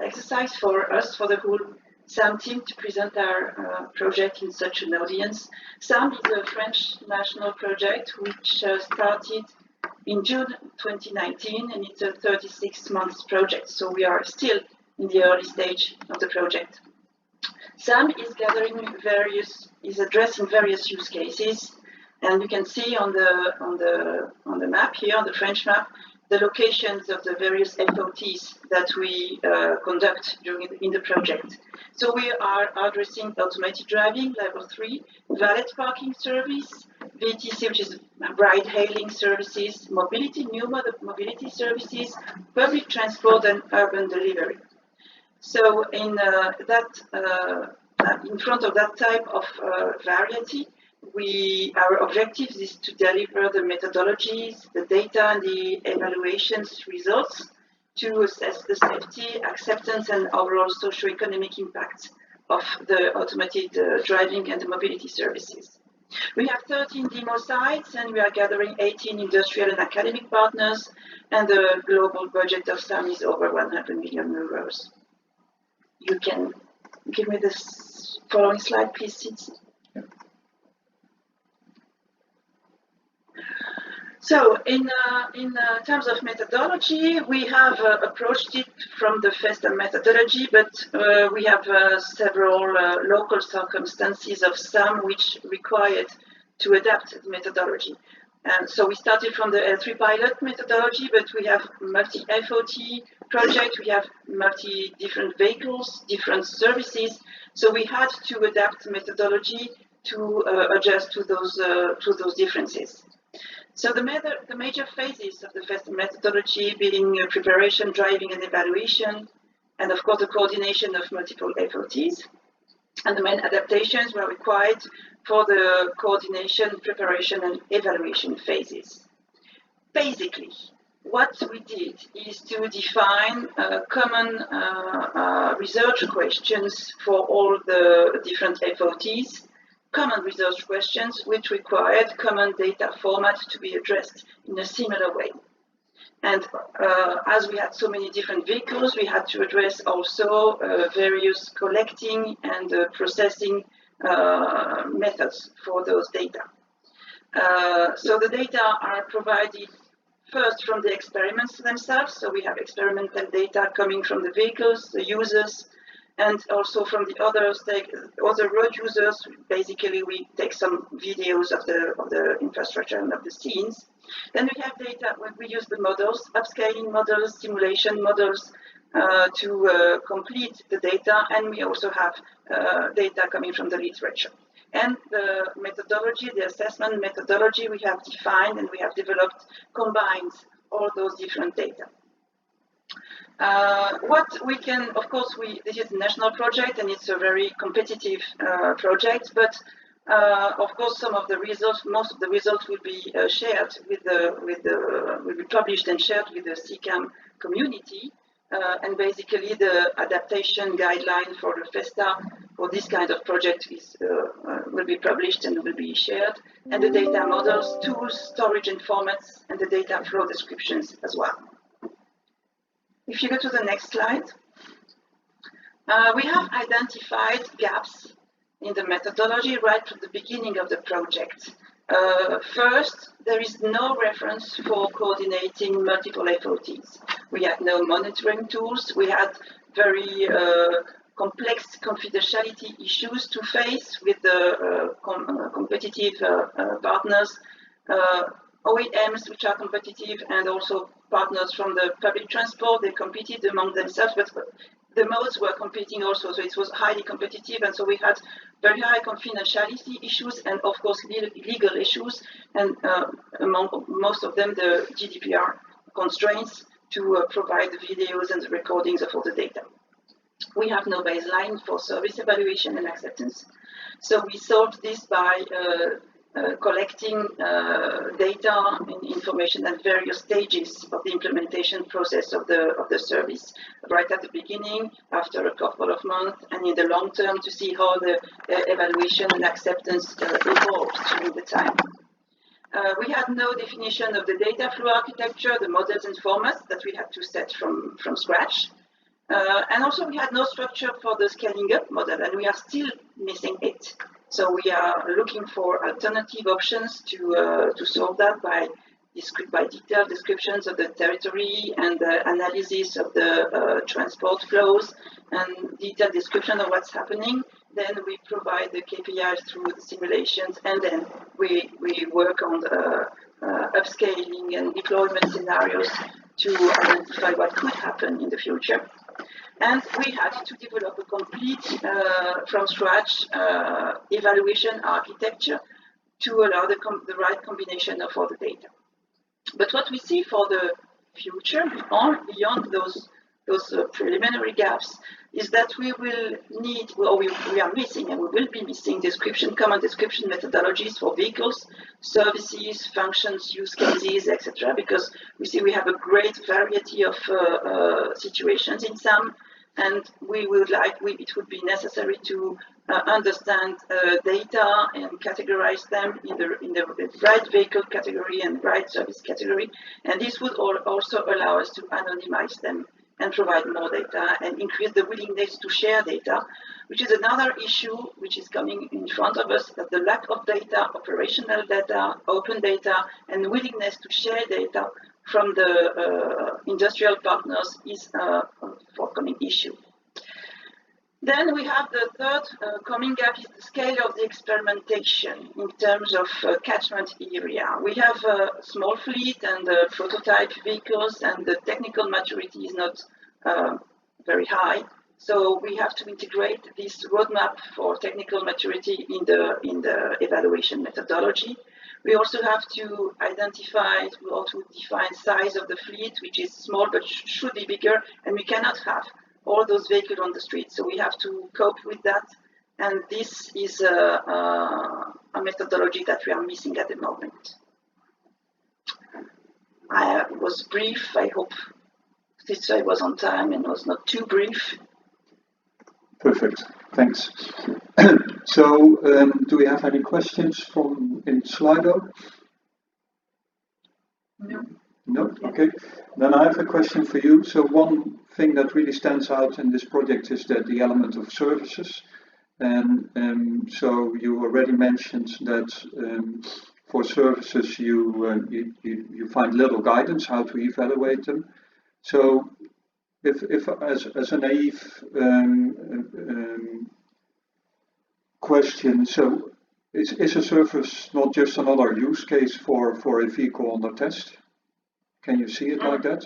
exercise for us, for the whole SAM team, to present our project in such an audience. SAM is a French national project which started in June 2019, and it's a 36-month project, so we are still in the early stage of the project. SAM is addressing various use cases, and you can see on the map here, on the French map, the locations of the various FOTs that we conduct in the project. So we are addressing automated driving, level 3, valet parking service, VTC, which is ride-hailing services, mobility, new mobility services, public transport, and urban delivery. So in front of that type of variety, our objective is to deliver the methodologies, the data, and the evaluations results to assess the safety, acceptance, and overall socio-economic impact of the automated driving and the mobility services. We have 13 demo sites, and we are gathering 18 industrial and academic partners, and the global budget of SAM is over 100 million euros. You can give me this following slide, please, Sid. So in terms of methodology, we have approached it from the Festa methodology, but we have several local circumstances of SAM which required to adapt the methodology. And so we started from the L3 pilot methodology, but we have multi-FOT project, we have multi-different vehicles, different services. So we had to adapt the methodology to adjust to those differences. So the major phases of the Festa methodology being preparation, driving, and evaluation, and of course the coordination of multiple FOTs. And the main adaptations were required for the coordination, preparation, and evaluation phases. Basically, what we did is to define common research questions for all the different FOTs, common research questions which required common data format to be addressed in a similar way. And as we had so many different vehicles, we had to address also various collecting and processing methods for those data. So the data are provided first from the experiments themselves. So we have experimental data coming from the vehicles, the users, and also from the other road users. Basically, we take some videos of the infrastructure and of the scenes. Then we have data when we use the models, upscaling models, simulation models to complete the data, and we also have data coming from the literature. And the methodology, the assessment methodology we have defined and we have developed combines all those different data. What we can, of course, this is a national project and it's a very competitive project, but of course, some of the results, most of the results will be shared will be published and shared with the CCAM community. And basically, the adaptation guideline for the Festa for this kind of project will be published and will be shared. And the data models, tools, storage and formats, and the data flow descriptions as well. If you go to the next slide, we have identified gaps in the methodology right from the beginning of the project. First, there is no reference for coordinating multiple FOTs. We had no monitoring tools. We had very complex confidentiality issues to face with the competitive partners, OEMs which are competitive, and also partners from the public transport. They competed among themselves, but the modes were competing also, so it was highly competitive, and so we had very high confidentiality issues and of course legal issues, and among most of them the GDPR constraints to provide the videos and the recordings of all the data. We have no baseline for service evaluation and acceptance, so we solved this by collecting data and information at various stages of the implementation process of the service, right at the beginning, after a couple of months, and in the long term to see how the evaluation and acceptance evolved during the time. We had no definition of the data flow architecture, the models and formats that we had to set from scratch. And also we had no structure for the scaling up model, and we are still missing it. So we are looking for alternative options to solve that by detailed descriptions of the territory and the analysis of the transport flows and detailed description of what's happening. Then we provide the KPIs through the simulations, and then we work on the upscaling and deployment scenarios to identify what could happen in the future. And we had to develop a complete, from scratch, evaluation architecture to allow the right combination of all the data. But what we see for the future, beyond those preliminary gaps, is that we will need, or we are missing, and we will be missing common description methodologies for vehicles, services, functions, use cases, etc. Because we see we have a great variety of situations in some, and it would be necessary to understand data and categorize them in the right vehicle category and right service category, and this would also allow us to anonymize them and provide more data and increase the willingness to share data, which is another issue which is coming in front of us, that the lack of data, operational data, open data, and willingness to share data from the industrial partners is a forthcoming issue. Then we have the third coming gap is the scale of the experimentation in terms of catchment area. We have a small fleet and prototype vehicles, and the technical maturity is not very high. So we have to integrate this roadmap for technical maturity in the evaluation methodology. We also have to identify or to define size of the fleet, which is small but should be bigger, and we cannot have all those vehicles on the street. So we have to cope with that, and this is a methodology that we are missing at the moment. I was brief. I hope this I was on time and was not too brief. Perfect, thanks. So, do we have any questions from in Slido? No. No? Okay. Then I have a question for you. So one thing that really stands out in this project is that the element of services. And so you already mentioned that for services you find little guidance how to evaluate them. So if as a naive question, so is a service not just another use case for a vehicle under test? Can you see it like that?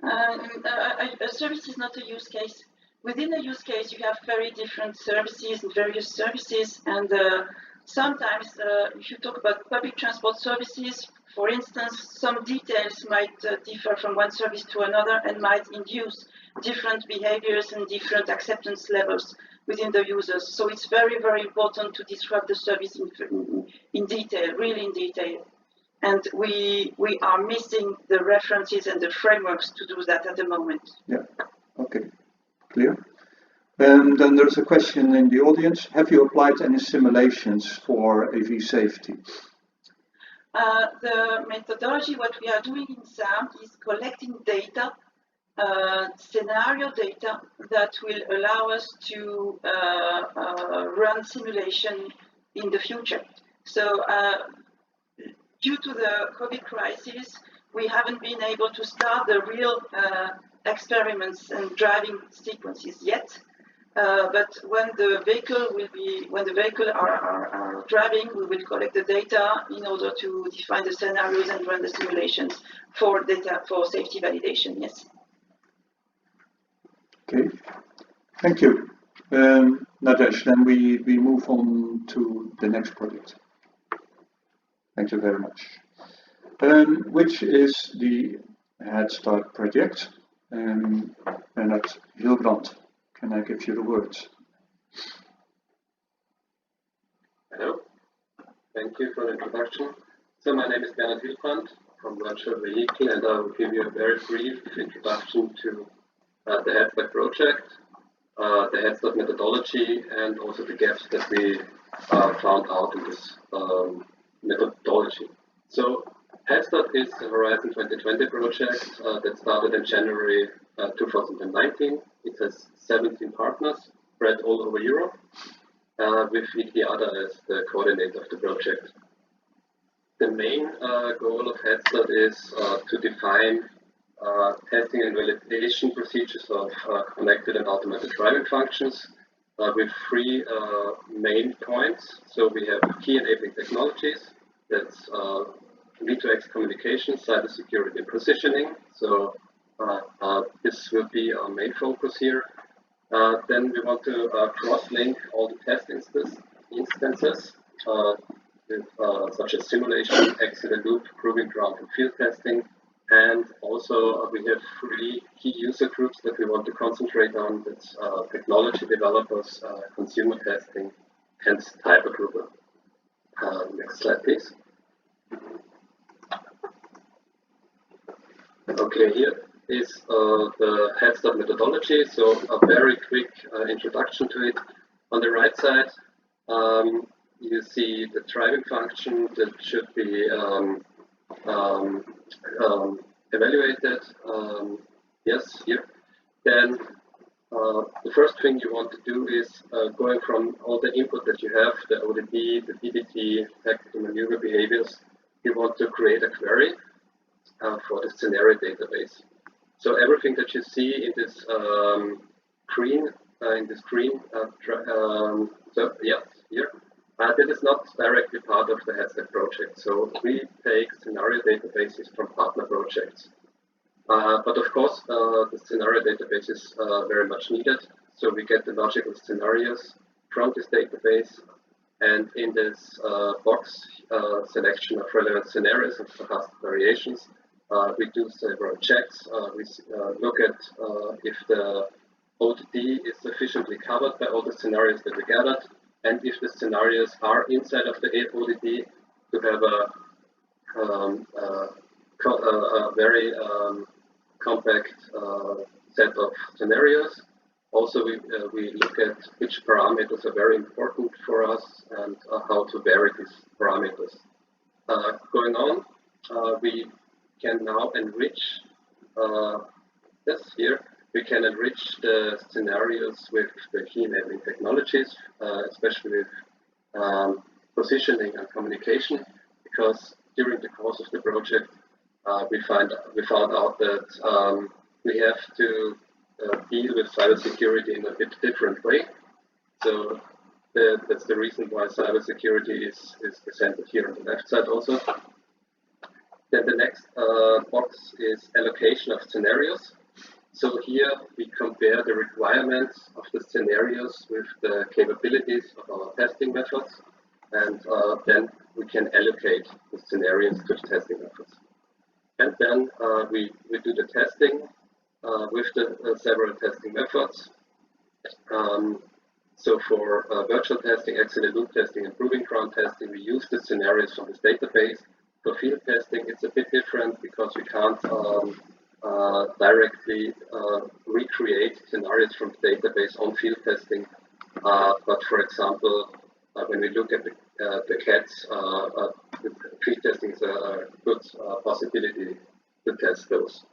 A service is not a use case. Within a use case, you have very different services and various services, and sometimes if you talk about public transport services, for instance, some details might differ from one service to another and might induce different behaviors and different acceptance levels within the users. So it's very, very important to describe the service in detail, really in detail. And we are missing the references and the frameworks to do that at the moment. Yeah, okay, clear. And then there's a question in the audience. Have you applied any simulations for AV safety? The methodology, what we are doing in SAM is collecting data, scenario data that will allow us to run simulation in the future. So due to the COVID crisis, we haven't been able to start the real experiments and driving sequences yet. But when the vehicle are driving, we will collect the data in order to define the scenarios and run the simulations for safety validation. Yes. Okay, thank you, Nadesh. Then we move on to the next project. Thank you very much. Which is the Head Start project, and that's Hilbrand. Can I give you the words? Hello, thank you for the introduction. So my name is Bernhard Hilbrand from Virtual Vehicle, and I will give you a very brief introduction to the Head Start project, the Head Start methodology, and also the gaps that we found out in this methodology. So Head Start is a Horizon 2020 project that started in January 2019. It has 17 partners spread all over Europe, with Ada as the coordinator of the project. The main goal of Head Start is to define testing and validation procedures of connected and automated driving functions with three main points. So we have key enabling technologies, that's V2X communication, cybersecurity, and positioning. So this will be our main focus here. Then we want to cross-link all the test instances with, such as simulation, accident loop, proving ground and field testing. And also we have three key user groups that we want to concentrate on. That's technology developers, consumer testing, and type approval. Next slide, please. Okay, here is the Head Start methodology. So a very quick introduction to it. On the right side, you see the driving function that should be evaluated. Yes, here. Then the first thing you want to do is going from all the input that you have, the ODB, the DBT, tactical maneuver behaviors, you want to create a query for the scenario database. So everything that you see in this green in the screen, so yes, here. That is not directly part of the Headstack project. So we take scenario databases from partner projects. But of course, the scenario database is very much needed. So we get the logical scenarios from this database. And in this box selection of relevant scenarios and stochastic variations, we do several checks. We look at if the ODD is sufficiently covered by all the scenarios that we gathered, and if the scenarios are inside of the ODD, to have a very compact set of scenarios. Also, we look at which parameters are very important for us and how to vary these parameters. Going on, we can now enrich this here. We can enrich the scenarios with the key enabling technologies, especially with positioning and communication, because during the course of the project, we found out that we have to deal with cybersecurity in a bit different way. So that's the reason why cybersecurity is presented here on the left side also. Then the next box is allocation of scenarios. So here we compare the requirements of the scenarios with the capabilities of our testing methods, and then we can allocate the scenarios to the testing methods. And then we do the testing with the several testing methods. So for virtual testing, accident loop testing, and proving ground testing, we use the scenarios from this database. For field testing, it's a bit different because we can't directly recreate scenarios from the database on field testing. But for example, when we look at the CADs, field testing is a good possibility to test those.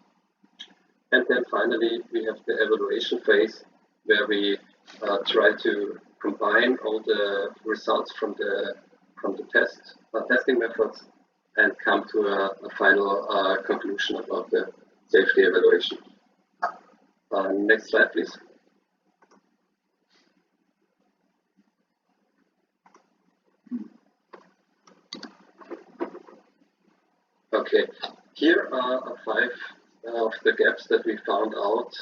And then finally, we have the evaluation phase where we try to combine all the results from the testing methods and come to a final conclusion about the safety evaluation. Next slide, please. Okay, here are 5 of the gaps that we found out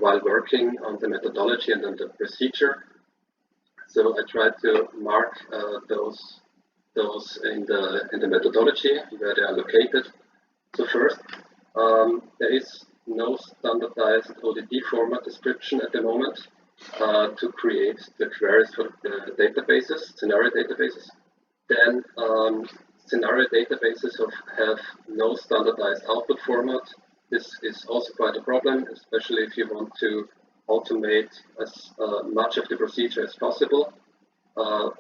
while working on the methodology and on the procedure. So I tried to mark those in the methodology where they are located. So first, there is no standardized ODD format description at the moment to create the queries for the databases, scenario databases. Then scenario databases have no standardized output format. This is also quite a problem, especially if you want to automate as much of the procedure as possible.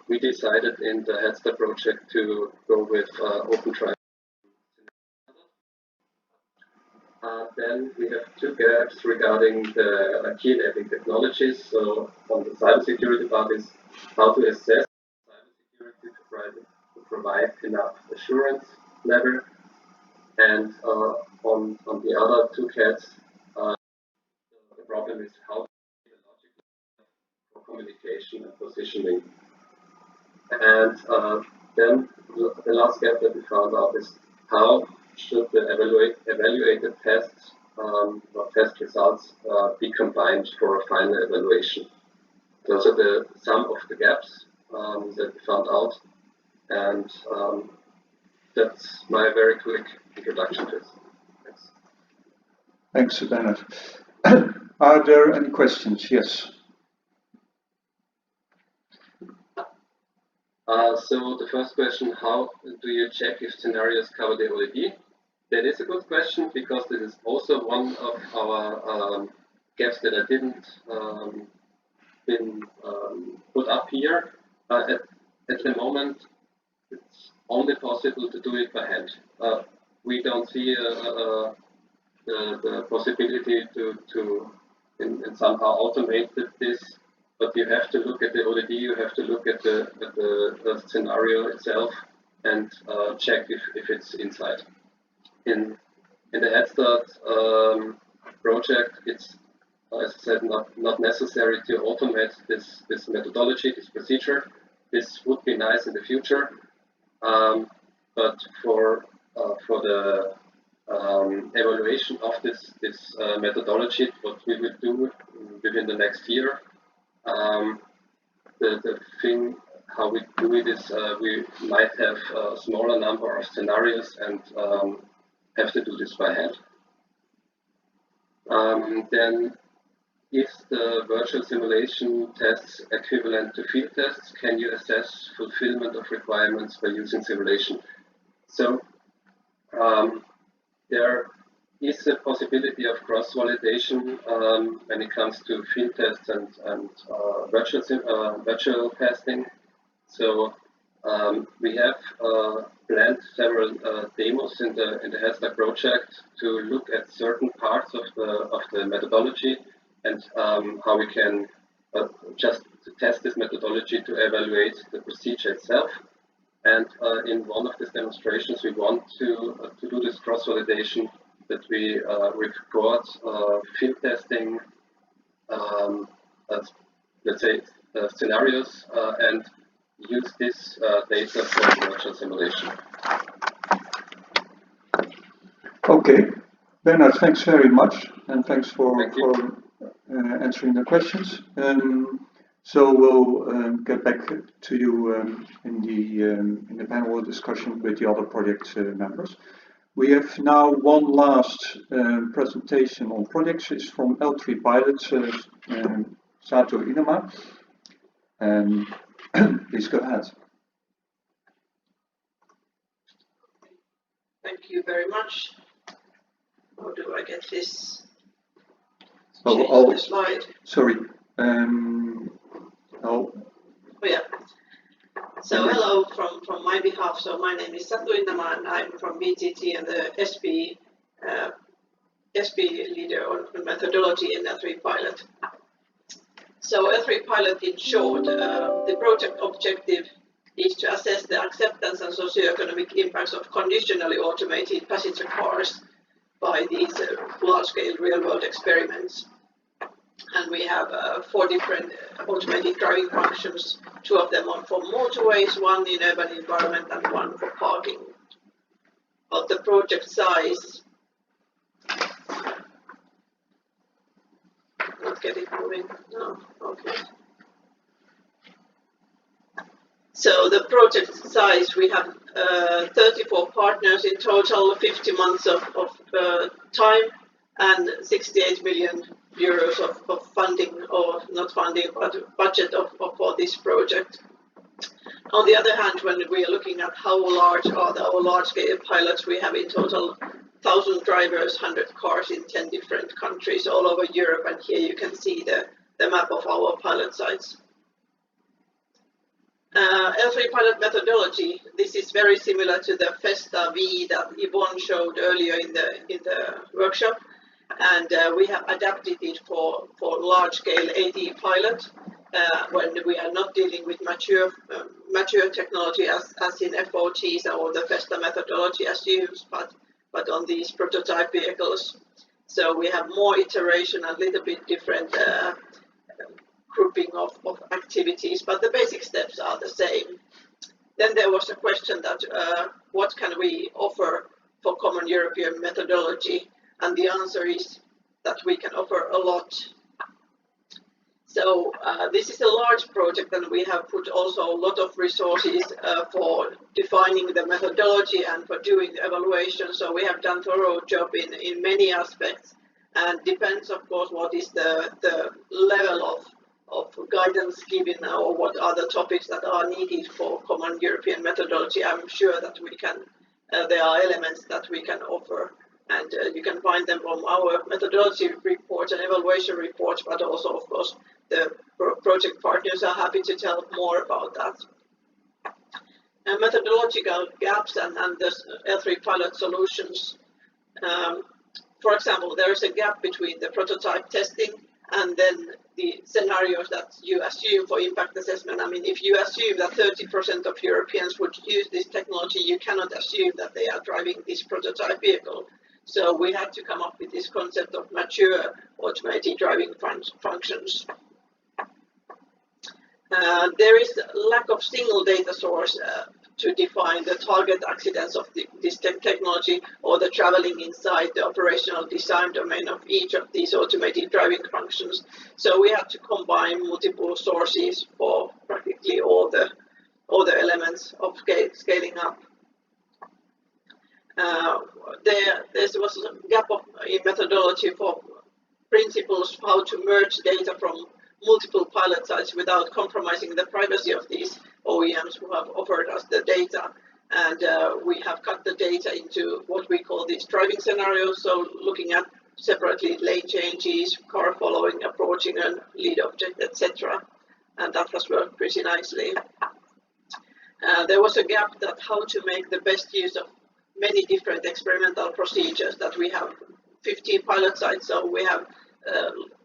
We decided in the Headstack project to go with OpenTrial. Then we have 2 gaps regarding the key enabling technologies. So on the cybersecurity part is how to assess cybersecurity to provide enough assurance level. And on the other 2 CADs, the problem is how to create a logic for communication and positioning. And then the last gap that we found out is how should the evaluated tests or test results be combined for a final evaluation. Those are the sum of the gaps that we found out, and that's my very quick introduction to this. Thanks. Thanks, Bernard. Are there any questions? Yes. So the first question, how do you check if scenarios cover the ODD? That is a good question because this is also one of our gaps that I didn't been put up here. At the moment, it's only possible to do it by hand. We don't see the possibility to somehow automate this. But you have to look at the ODD, you have to look at the scenario itself and check if it's inside. In the Headstart project, it's as I said, not necessary to automate this methodology, this procedure. This would be nice in the future, but for the evaluation of this methodology, what we will do within the next year, the thing how we do it is we might have a smaller number of scenarios and have to do this by hand. Then, is the virtual simulation tests equivalent to field tests? Can you assess fulfillment of requirements by using simulation? So there is a possibility of cross-validation when it comes to field tests and virtual testing. So we have planned several demos in the Festa project to look at certain parts of the methodology and how we can just test this methodology to evaluate the procedure itself. And in one of these demonstrations, we want to do this cross-validation that we record field testing, let's say, scenarios and use this data for virtual simulation. Okay, Bernard, thanks very much, and thanks for answering the questions. So we'll get back to you in the panel discussion with the other project members. We have now one last presentation on projects. It's from L3 Pilot, Sato Inama. Please go ahead. Thank you very much. How do I get this? Oh, the slide. Sorry. Oh yeah. So hello from my behalf. So my name is Sato Inama and I'm from BTT and the SP leader on methodology in L3 Pilot. So L3 Pilot in short, the project objective is to assess the acceptance and socioeconomic impacts of conditionally automated passenger cars by these large-scale real-world experiments. And we have 4 different automated driving functions, 2 of them for motorways, 1 in urban environment and 1 for parking. Of the project size, not get it moving, no, okay. So the project size, we have 34 partners in total, 50 months of time and 68 million euros of funding, or not funding, but budget for this project. On the other hand, when we are looking at how large are our large-scale pilots, we have in total 1,000 drivers, 100 cars in 10 different countries all over Europe, and here you can see the map of our pilot sites. L3 Pilot methodology, this is very similar to the Festa V that Yvonne showed earlier in the workshop, and we have adapted it for large-scale AD pilot when we are not dealing with mature technology as in FOTs or the Festa methodology assumes, but on these prototype vehicles. So we have more iteration, a little bit different grouping of activities, but the basic steps are the same. Then there was a question that what can we offer for common European methodology, and the answer is that we can offer a lot. So this is a large project, and we have put also a lot of resources for defining the methodology and for doing the evaluation. So we have done a thorough job in many aspects, and depends of course what is the level of guidance given or what are the topics that are needed for common European methodology. I'm sure that we can, there are elements that we can offer, and you can find them from our methodology reports and evaluation reports, but also of course the project partners are happy to tell more about that. And methodological gaps and the L3 pilot solutions. For example, there is a gap between the prototype testing and then the scenarios that you assume for impact assessment. I mean, if you assume that 30% of Europeans would use this technology, you cannot assume that they are driving this prototype vehicle. So we had to come up with this concept of mature automated driving functions. There is a lack of single data source to define the target accidents of this technology or the traveling inside the operational design domain of each of these automated driving functions. So we had to combine multiple sources for practically all the elements of scaling up. There was a gap in methodology for principles how to merge data from multiple pilot sites without compromising the privacy of these OEMs who have offered us the data. And we have cut the data into what we call these driving scenarios, so looking at separately lane changes, car following, approaching a lead object, etc. And that has worked pretty nicely. There was a gap that how to make the best use of many different experimental procedures that we have 15 pilot sites, so we have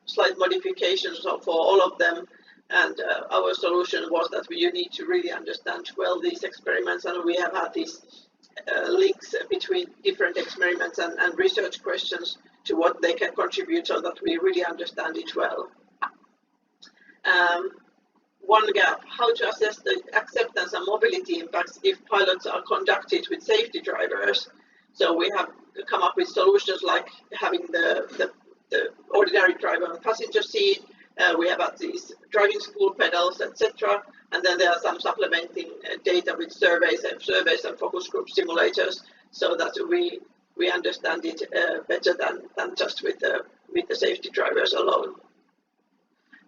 slight modifications for all of them, and our solution was that you need to really understand well these experiments, and we have had these links between different experiments and research questions to what they can contribute so that we really understand it well. One gap, how to assess the acceptance and mobility impacts if pilots are conducted with safety drivers. So we have come up with solutions like having the ordinary driver and passenger seat. We have had these driving school pedals, etc. And then there are some supplementing data with surveys and focus group simulators, so that we understand it better than just with the safety drivers alone.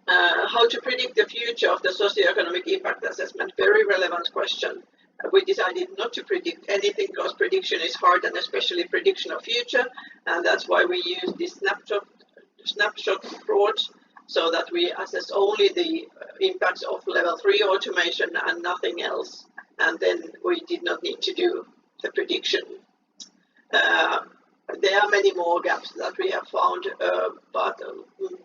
How to predict the future of the socioeconomic impact assessment, very relevant question. We decided not to predict anything because prediction is hard, and especially prediction of future, and that's why we use this snapshot approach, so that we assess only the impacts of level 3 automation and nothing else, and then we did not need to do the prediction. There are many more gaps that we have found, but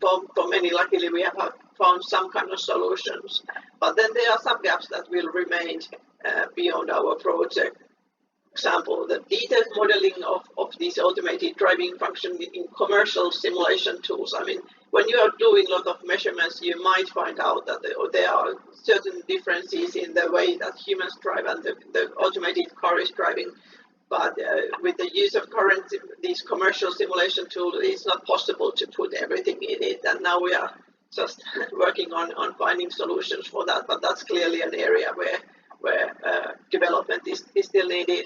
for many, luckily, we have found some kind of solutions. But then there are some gaps that will remain beyond our project. Example, the detailed modeling of these automated driving functions in commercial simulation tools. I mean, when you are doing a lot of measurements, you might find out that there are certain differences in the way that humans drive and the automated car is driving. But with the use of these commercial simulation tools, it's not possible to put everything in it. And now we are just working on finding solutions for that. But that's clearly an area where development is still needed.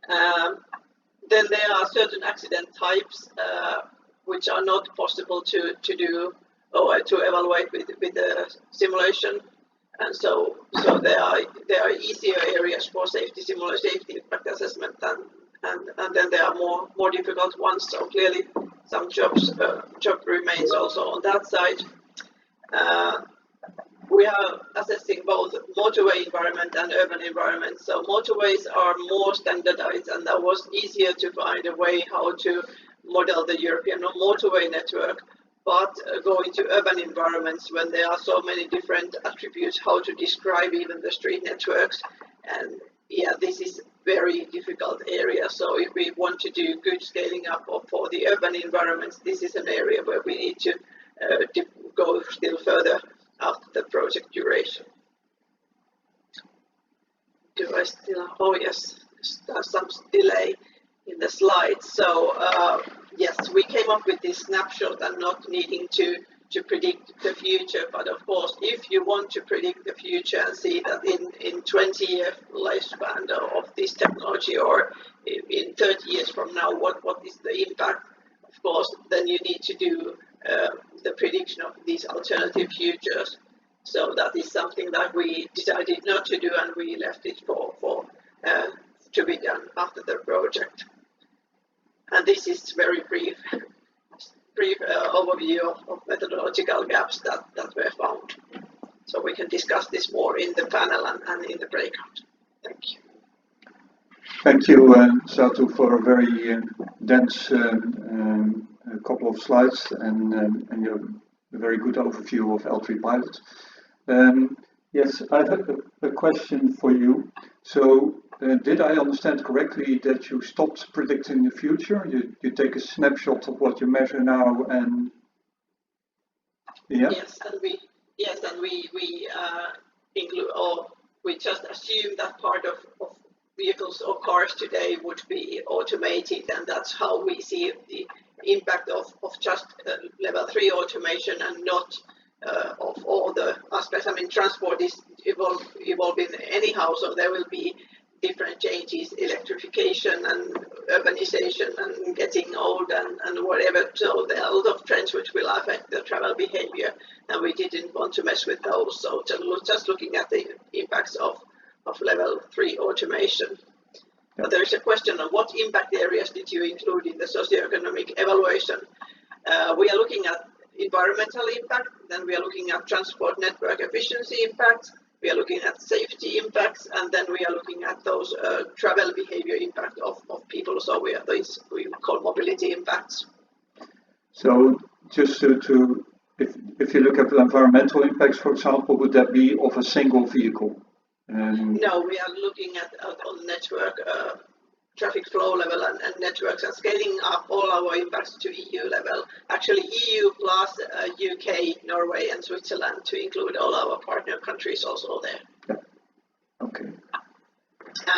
Then there are certain accident types which are not possible to do or to evaluate with the simulation. And so there are easier areas for safety impact assessment, and then there are more difficult ones. So clearly, some job remains also on that side. We are assessing both motorway environment and urban environment. So motorways are more standardized, and that was easier to find a way how to model the European motorway network. But going to urban environments when there are so many different attributes, how to describe even the street networks. And yeah, this is very difficult area. So if we want to do good scaling up for the urban environments, this is an area where we need to go still further after the project duration. Do I still, oh yes, there's some delay in the slides. So yes, we came up with this snapshot and not needing to predict the future. But of course, if you want to predict the future and see that in 20-year lifespan of this technology, or in 30 years from now, what is the impact, of course, then you need to do the prediction of these alternative futures. So that is something that we decided not to do, and we left it for to be done after the project. And this is very brief overview of methodological gaps that were found. So we can discuss this more in the panel and in the breakout. Thank you. Thank you, Satu, for a very dense couple of slides and a very good overview of L3 Pilot. Yes, I have a question for you. So did I understand correctly that you stopped predicting the future? You take a snapshot of what you measure now and yeah? Yes, and we include, or we just assume that part of vehicles or cars today would be automated, and that's how we see the impact of just level 3 automation and not of all the aspects. I mean, transport is evolving anyhow, so there will be different changes, electrification and urbanization and getting old and whatever. So there are a lot of trends which will affect the travel behavior, and we didn't want to mess with those. So just looking at the impacts of level 3 automation. But there is a question on what impact areas did you include in the socioeconomic evaluation? We are looking at environmental impact, then we are looking at transport network efficiency impacts, we are looking at safety impacts, and then we are looking at those travel behavior impact of people. So we call mobility impacts. So just to if you look at the environmental impacts, for example, would that be of a single vehicle? No, we are looking at on network traffic flow level and networks, and scaling up all our impacts to EU level. Actually, EU plus UK, Norway, and Switzerland to include all our partner countries also there. Yeah. Okay.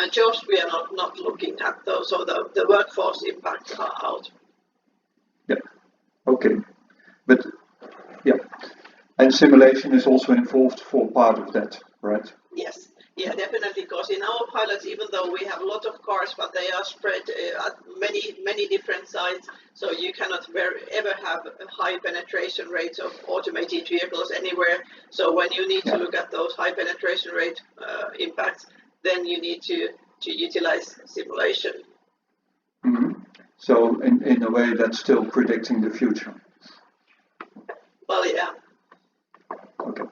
Jobs, we are not looking at those, so the workforce impacts are out. Yeah. Okay. But yeah, and simulation is also involved for part of that, right? Yes. Yeah, definitely, because in our pilots, even though we have a lot of cars, but they are spread at many different sites, so you cannot ever have high penetration rates of automated vehicles anywhere. So when you need to look at those high penetration rate impacts, then you need to utilize simulation. Mm-hmm. So in a way, that's still predicting the future. Well, yeah. Okay.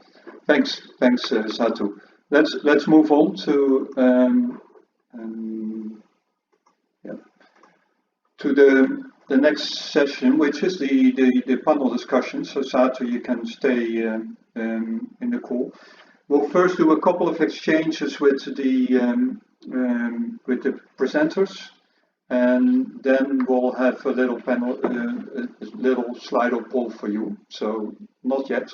Thanks, Satu. Let's move on to to the next session, which is the panel discussion. So Satu, you can stay in the call. We'll first do a couple of exchanges with the presenters, and then we'll have a little panel, a little Slido poll for you. So not yet.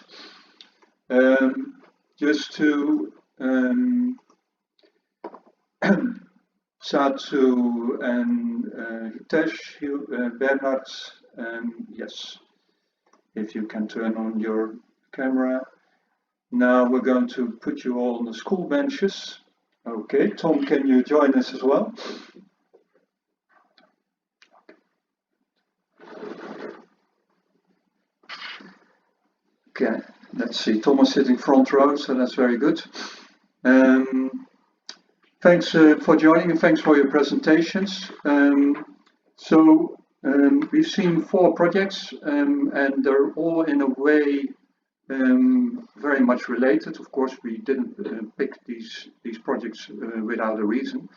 Just to Satu and Hitesh, Bernard, yes, if you can turn on your camera. Now we're going to put you all on the school benches. Okay, Tom, can you join us as well? Okay, let's see, Tom is sitting front row, so that's very good. Thanks for joining and thanks for your presentations. We've seen 4 projects and they're all in a way very much related. Of course, we didn't pick these projects without a reason.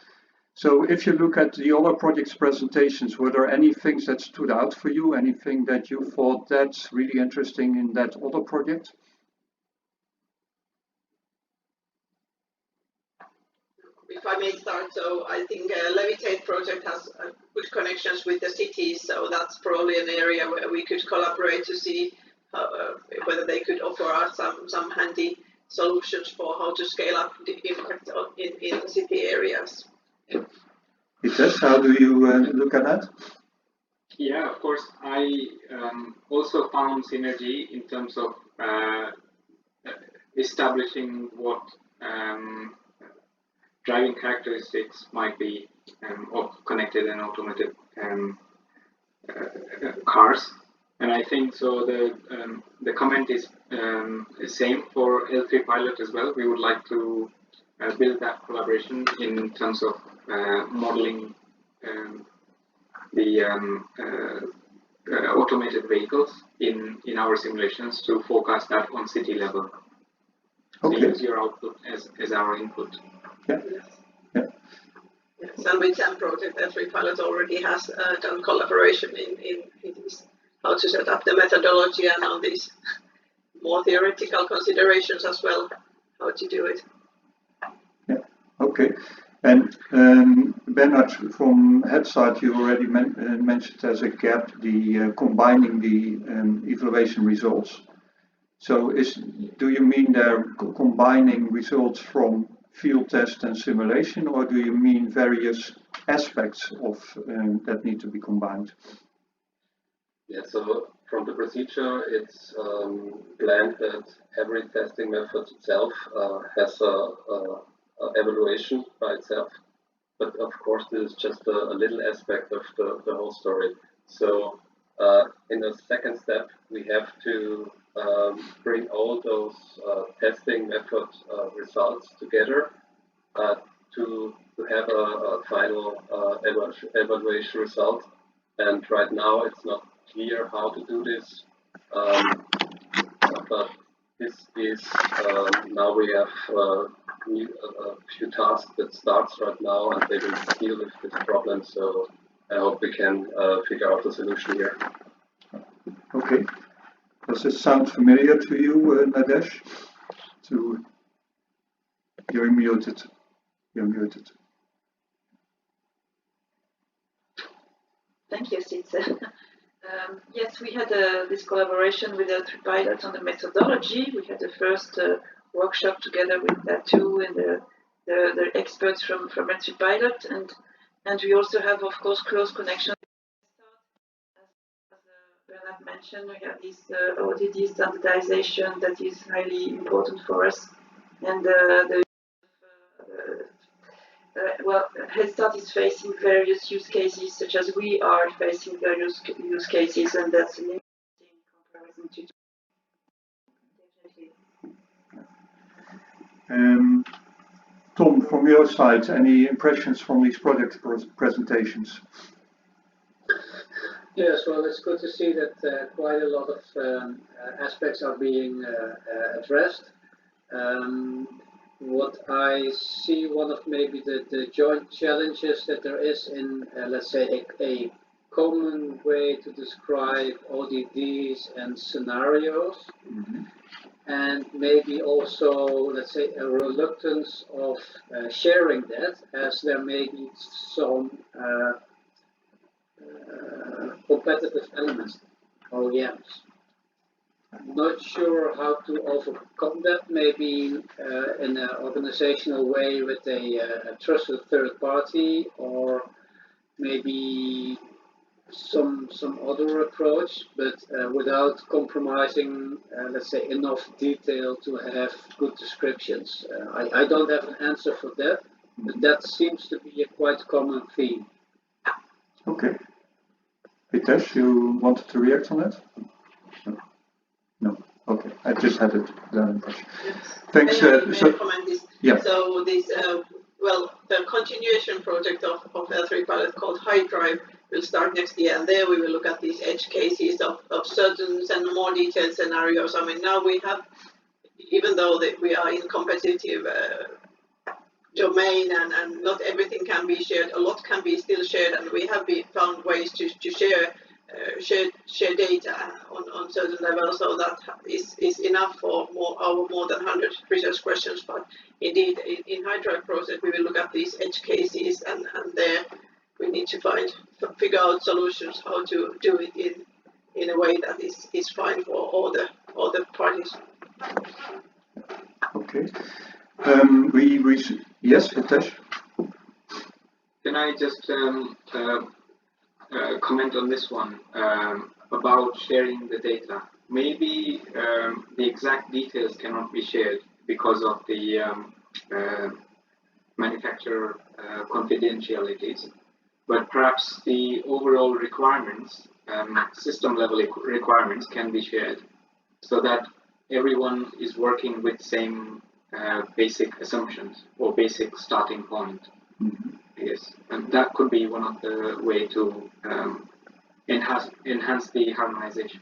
So if you look at the other projects presentations, were there any things that stood out for you? Anything that you thought that's really interesting in that other project? If I may start, so I think Levitate project has good connections with the cities, so that's probably an area where we could collaborate to see whether they could offer us some handy solutions for how to scale up the impact in the city areas. Hitesh, how do you look at that? Yeah, of course. I also found synergy in terms of establishing what driving characteristics might be of connected and automated cars. And I think so the comment is the same for L3 pilot as well. We would like to build that collaboration in terms of modeling the automated vehicles in our simulations to forecast that on city level. Okay. So use your output as our input. Yeah. Yeah. Yes, and with SAM project, L3 pilot already has done collaboration in this, how to set up the methodology and on these more theoretical considerations as well, how to do it. Yeah. Okay. And Bernard, from Headside, you already mentioned as a gap the combining the evaluation results. So do you mean they're combining results from field test and simulation, or do you mean various aspects of that need to be combined? Yeah, so from the procedure, it's planned that every testing method itself has a evaluation by itself. But of course, this is just a little aspect of the whole story. So in the second step, we have to bring all those testing method results together to have a final evaluation result. And right now, it's not clear how to do this, but this is now we have a few tasks that starts right now, and they will deal with this problem. So I hope we can figure out a solution here. Okay. Does this sound familiar to you, Nadesh? You're muted. You're muted. Thank you, Sitze. Yes, we had this collaboration with the three pilots on the methodology. We had the first workshop together with Tatu and the experts from three pilot, and we also have, of course, close connection. As Bernard mentioned, we have this ODD standardization that is highly important for us, and well, Head Start is facing various use cases, such as we are facing various use cases, and that's an interesting comparison to do. Definitely. Tom, from your side, any impressions from these project presentations? Yes, well, it's good to see that quite a lot of aspects are being addressed. What I see, one of maybe the joint challenges that there is in, let's say, a common way to describe ODDs and scenarios, and maybe also, let's say, a reluctance of sharing that, as there may be some competitive elements, OEMs. I'm not sure how to overcome that, maybe in an organizational way with a trusted third party, or maybe some other approach, but without compromising, let's say, enough detail to have good descriptions. I don't have an answer for that, but that seems to be a quite common theme. Okay. Hitesh, you wanted to react on that? No. Okay, I just had it that impression. Yes. Thanks. May I comment this? Yeah. So this, well, the continuation project of L3 pilot called High Drive will start next year, and there we will look at these edge cases of certain and more detailed scenarios. I mean, now we have, even though we are in competitive domain and not everything can be shared, a lot can be still shared, and we have found ways to share data on certain levels, so that is enough for more than 100 research questions. But indeed, in High Drive process, we will look at these edge cases, and there we need to figure out solutions how to do it in a way that is fine for all the parties. Okay. Yes, Hitesh? Can I just comment on this one about sharing the data? Maybe the exact details cannot be shared because of the manufacturer confidentialities, but perhaps the overall requirements, system level requirements, can be shared so that everyone is working with same basic assumptions or basic starting point. Yes, and that could be one of the way to enhance the harmonization.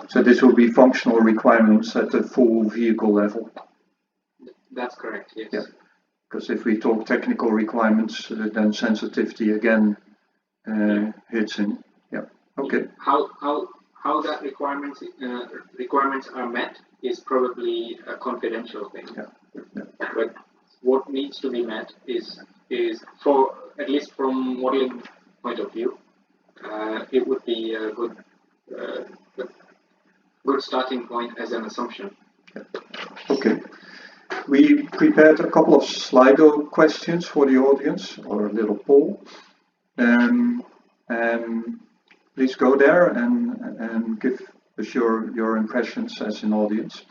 So this will be functional requirements at the full vehicle level. That's correct. Yes. Yeah. Because if we talk technical requirements, then sensitivity again hits in. Yeah. Okay. How that requirements are met is probably a confidential thing. Yeah. But what needs to be met is for, at least from modeling point of view, it would be a good starting point as an assumption. Okay. We prepared a couple of Slido questions for the audience, or a little poll. Please go there and give us your impressions as an audience.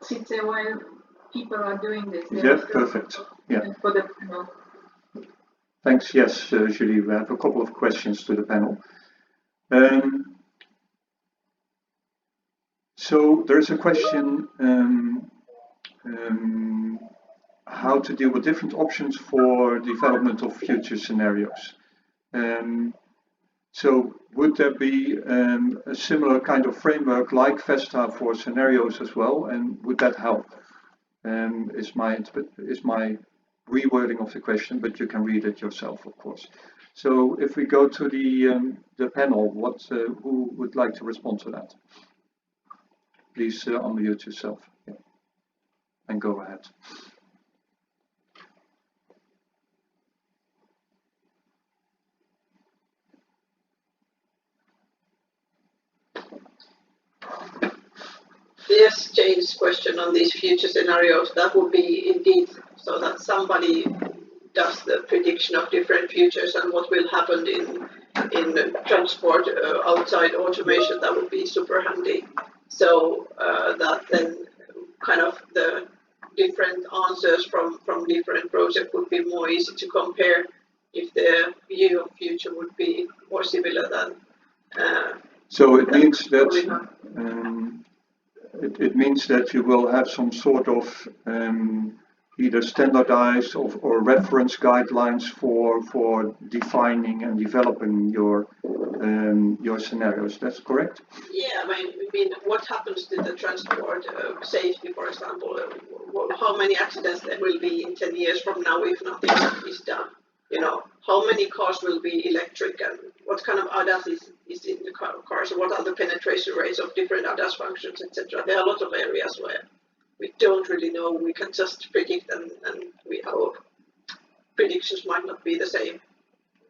Since while people are doing this, Yeah, perfect. Yeah. for the panel. Thanks. Yes, Julie, we have a couple of questions to the panel. So there's a question, how to deal with different options for development of future scenarios. So would there be a similar kind of framework like Festa for scenarios as well, and would that help? Is my rewording of the question, but you can read it yourself, of course. So if we go to the panel, who would like to respond to that? Please unmute yourself, yeah, and go ahead. Yes, Jane's question on these future scenarios, that would be indeed so that somebody does the prediction of different futures and what will happen in transport outside automation. That would be super handy. So that then kind of the different answers from different projects would be more easy to compare if the view of future would be more similar than. So it means that it means that you will have some sort of either standardized or reference guidelines for defining and developing your scenarios. That's correct? Yeah, I mean, what happens to the transport safety, for example? How many accidents there will be in 10 years from now if nothing is done? You know, how many cars will be electric, and what kind of ADAS is in the cars? What are the penetration rates of different ADAS functions, etc.? There are a lot of areas where we don't really know. We can just predict, and our predictions might not be the same.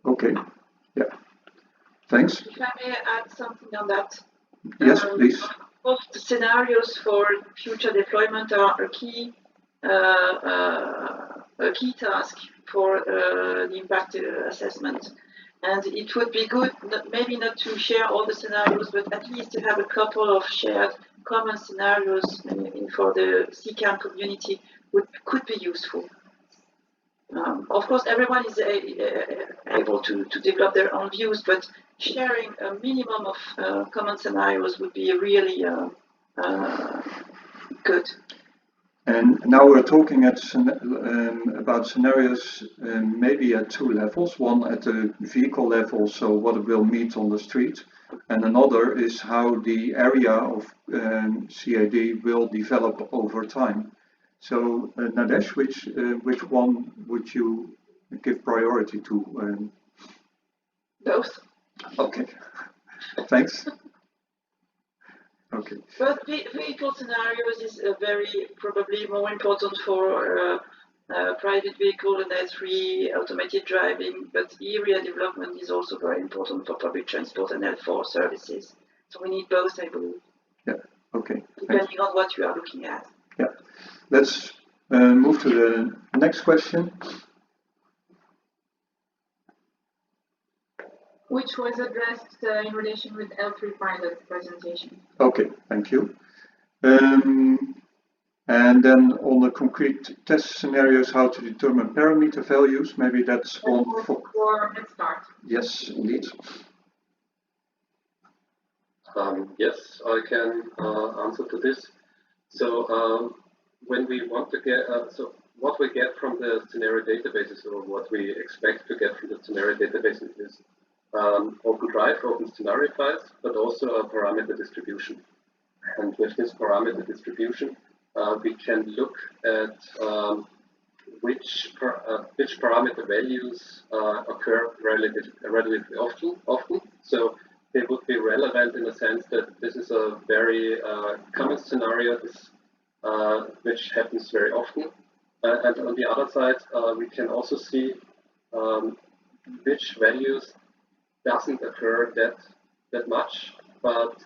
Okay. Yeah. Thanks. If I may add something on that. Yes, please. Both the scenarios for future deployment are a key task for the impact assessment. And it would be good, maybe not to share all the scenarios, but at least to have a couple of shared common scenarios for the CAD community could be useful. Of course, everyone is able to develop their own views, but sharing a minimum of common scenarios would be really good. And now we're talking about scenarios maybe at two levels. One at the vehicle level, so what it will meet on the street, and another is how the area of CAD will develop over time. So Nadesh, which one would you give priority to? Both. Okay, thanks. Okay. But vehicle scenarios is probably more important for private vehicle and L3 automated driving, but area development is also very important for public transport and L4 services. So we need both, I believe. Yeah, okay. Depending on what you are looking at. Yeah. Let's move to the next question. Which was addressed in relation with L3 pilot presentation. Okay, thank you. And then on the concrete test scenarios, how to determine parameter values, maybe that's one for Let's Start. Yes, indeed. Yes, I can answer to this. So when we want to get, so what we get from the scenario databases, or what we expect to get from the scenario databases, is open drive, open scenario files, but also a parameter distribution. And with this parameter distribution, we can look at which parameter values occur relatively often. So they would be relevant in the sense that this is a very common scenario which happens very often. And on the other side, we can also see which values doesn't occur that much, but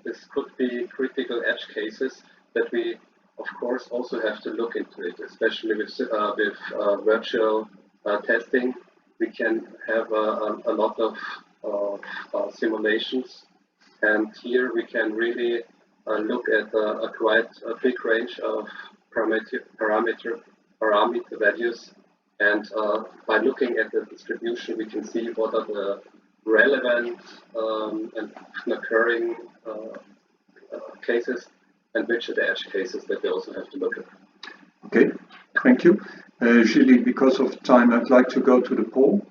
this could be critical edge cases that we, of course, also have to look into it, especially with virtual testing. We can have a lot of simulations, and here we can really look at a quite big range of parameter values, and by looking at the distribution, we can see what are the relevant and occurring cases, and which are the edge cases that we also have to look at. Okay, thank you. Julie, because of time, I'd like to go to the poll.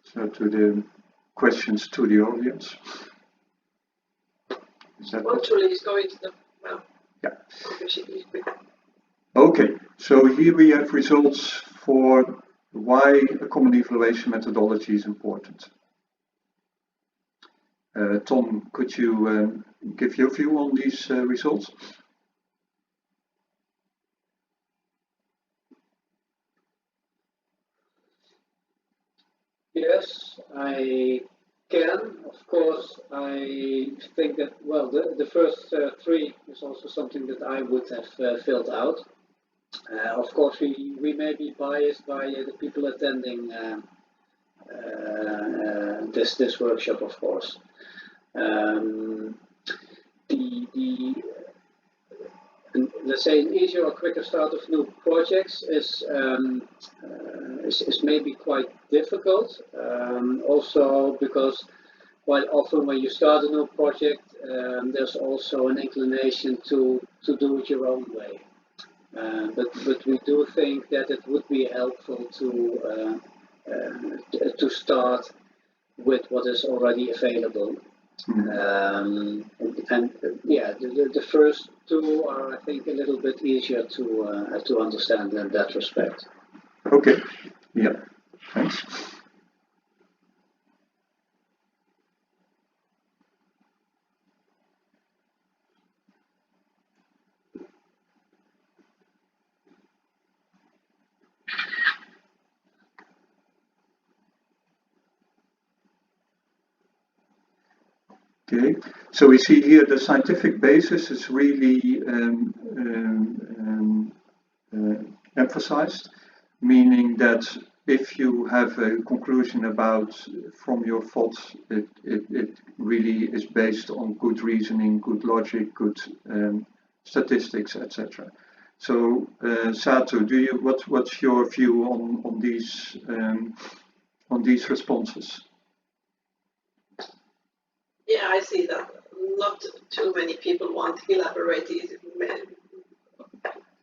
So to the questions to the audience. Is that Julie is going to the, well, yeah. quick. Okay, so here we have results for why a common evaluation methodology is important. Tom, could you give your view on these results? Yes, I can. Of course, I think that, well, the first three is also something that I would have filled out. Of course, we may be biased by the people attending this workshop, of course. Let's say an easier or quicker start of new projects is maybe quite difficult. Also because quite often when you start a new project, there's also an inclination to do it your own way. But we do think that it would be helpful to start with what is already available. And yeah, the first two are, I think, a little bit easier to understand in that respect. Okay, yeah, thanks. Okay, so we see here the scientific basis is really emphasized, meaning that if you have a conclusion about from your thoughts, it really is based on good reasoning, good logic, good statistics, etc. So, Sato, what's your view on these responses? Yeah, I see that not too many people want elaborated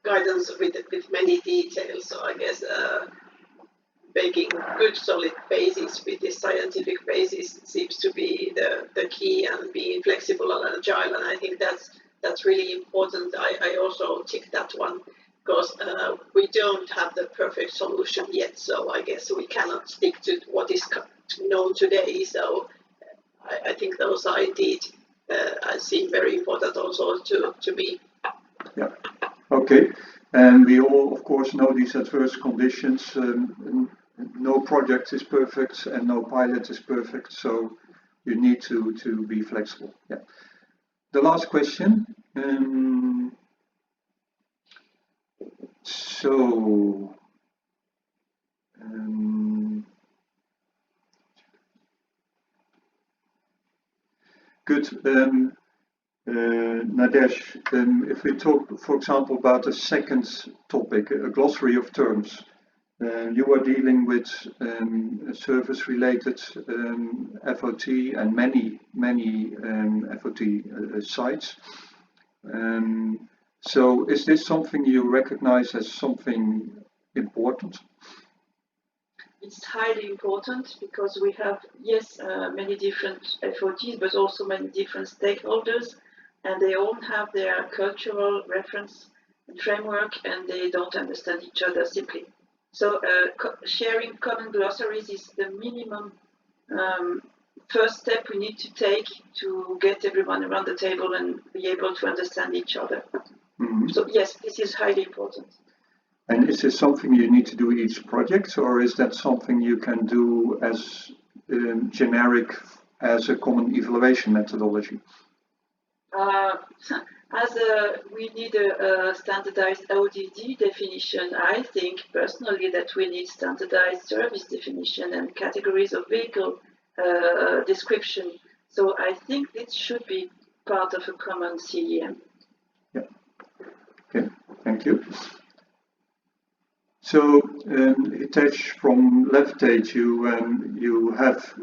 guidance with many details. So I guess making good solid basis with this scientific basis seems to be the key, and being flexible and agile. And I think that's really important. I also tick that one because we don't have the perfect solution yet. So I guess we cannot stick to what is known today. So I think those I did seem very important also to me. Yeah, okay. And we all, of course, know these adverse conditions. No project is perfect and no pilot is perfect, so you need to be flexible. Yeah. The last question. Good. Nadesh, if we talk, for example, about a second topic, a glossary of terms, you are dealing with service-related FOT and many FOT sites. So is this something you recognize as something important? it's highly important because we have, yes, many different FOTs, but also many different stakeholders, and they all have their cultural reference and framework, and they don't understand each other simply. So sharing common glossaries is the minimum first step we need to take to get everyone around the table and be able to understand each other. Mm-hmm. So yes, this is highly important. And is this something you need to do each project, or is that something you can do as generic as a common evaluation methodology? We need a standardized ODD definition. I think personally that we need standardized service definition and categories of vehicle description. So I think this should be part of a common CEM. Yeah. Okay. Thank you. So, Hitesh, from Levitate, you have,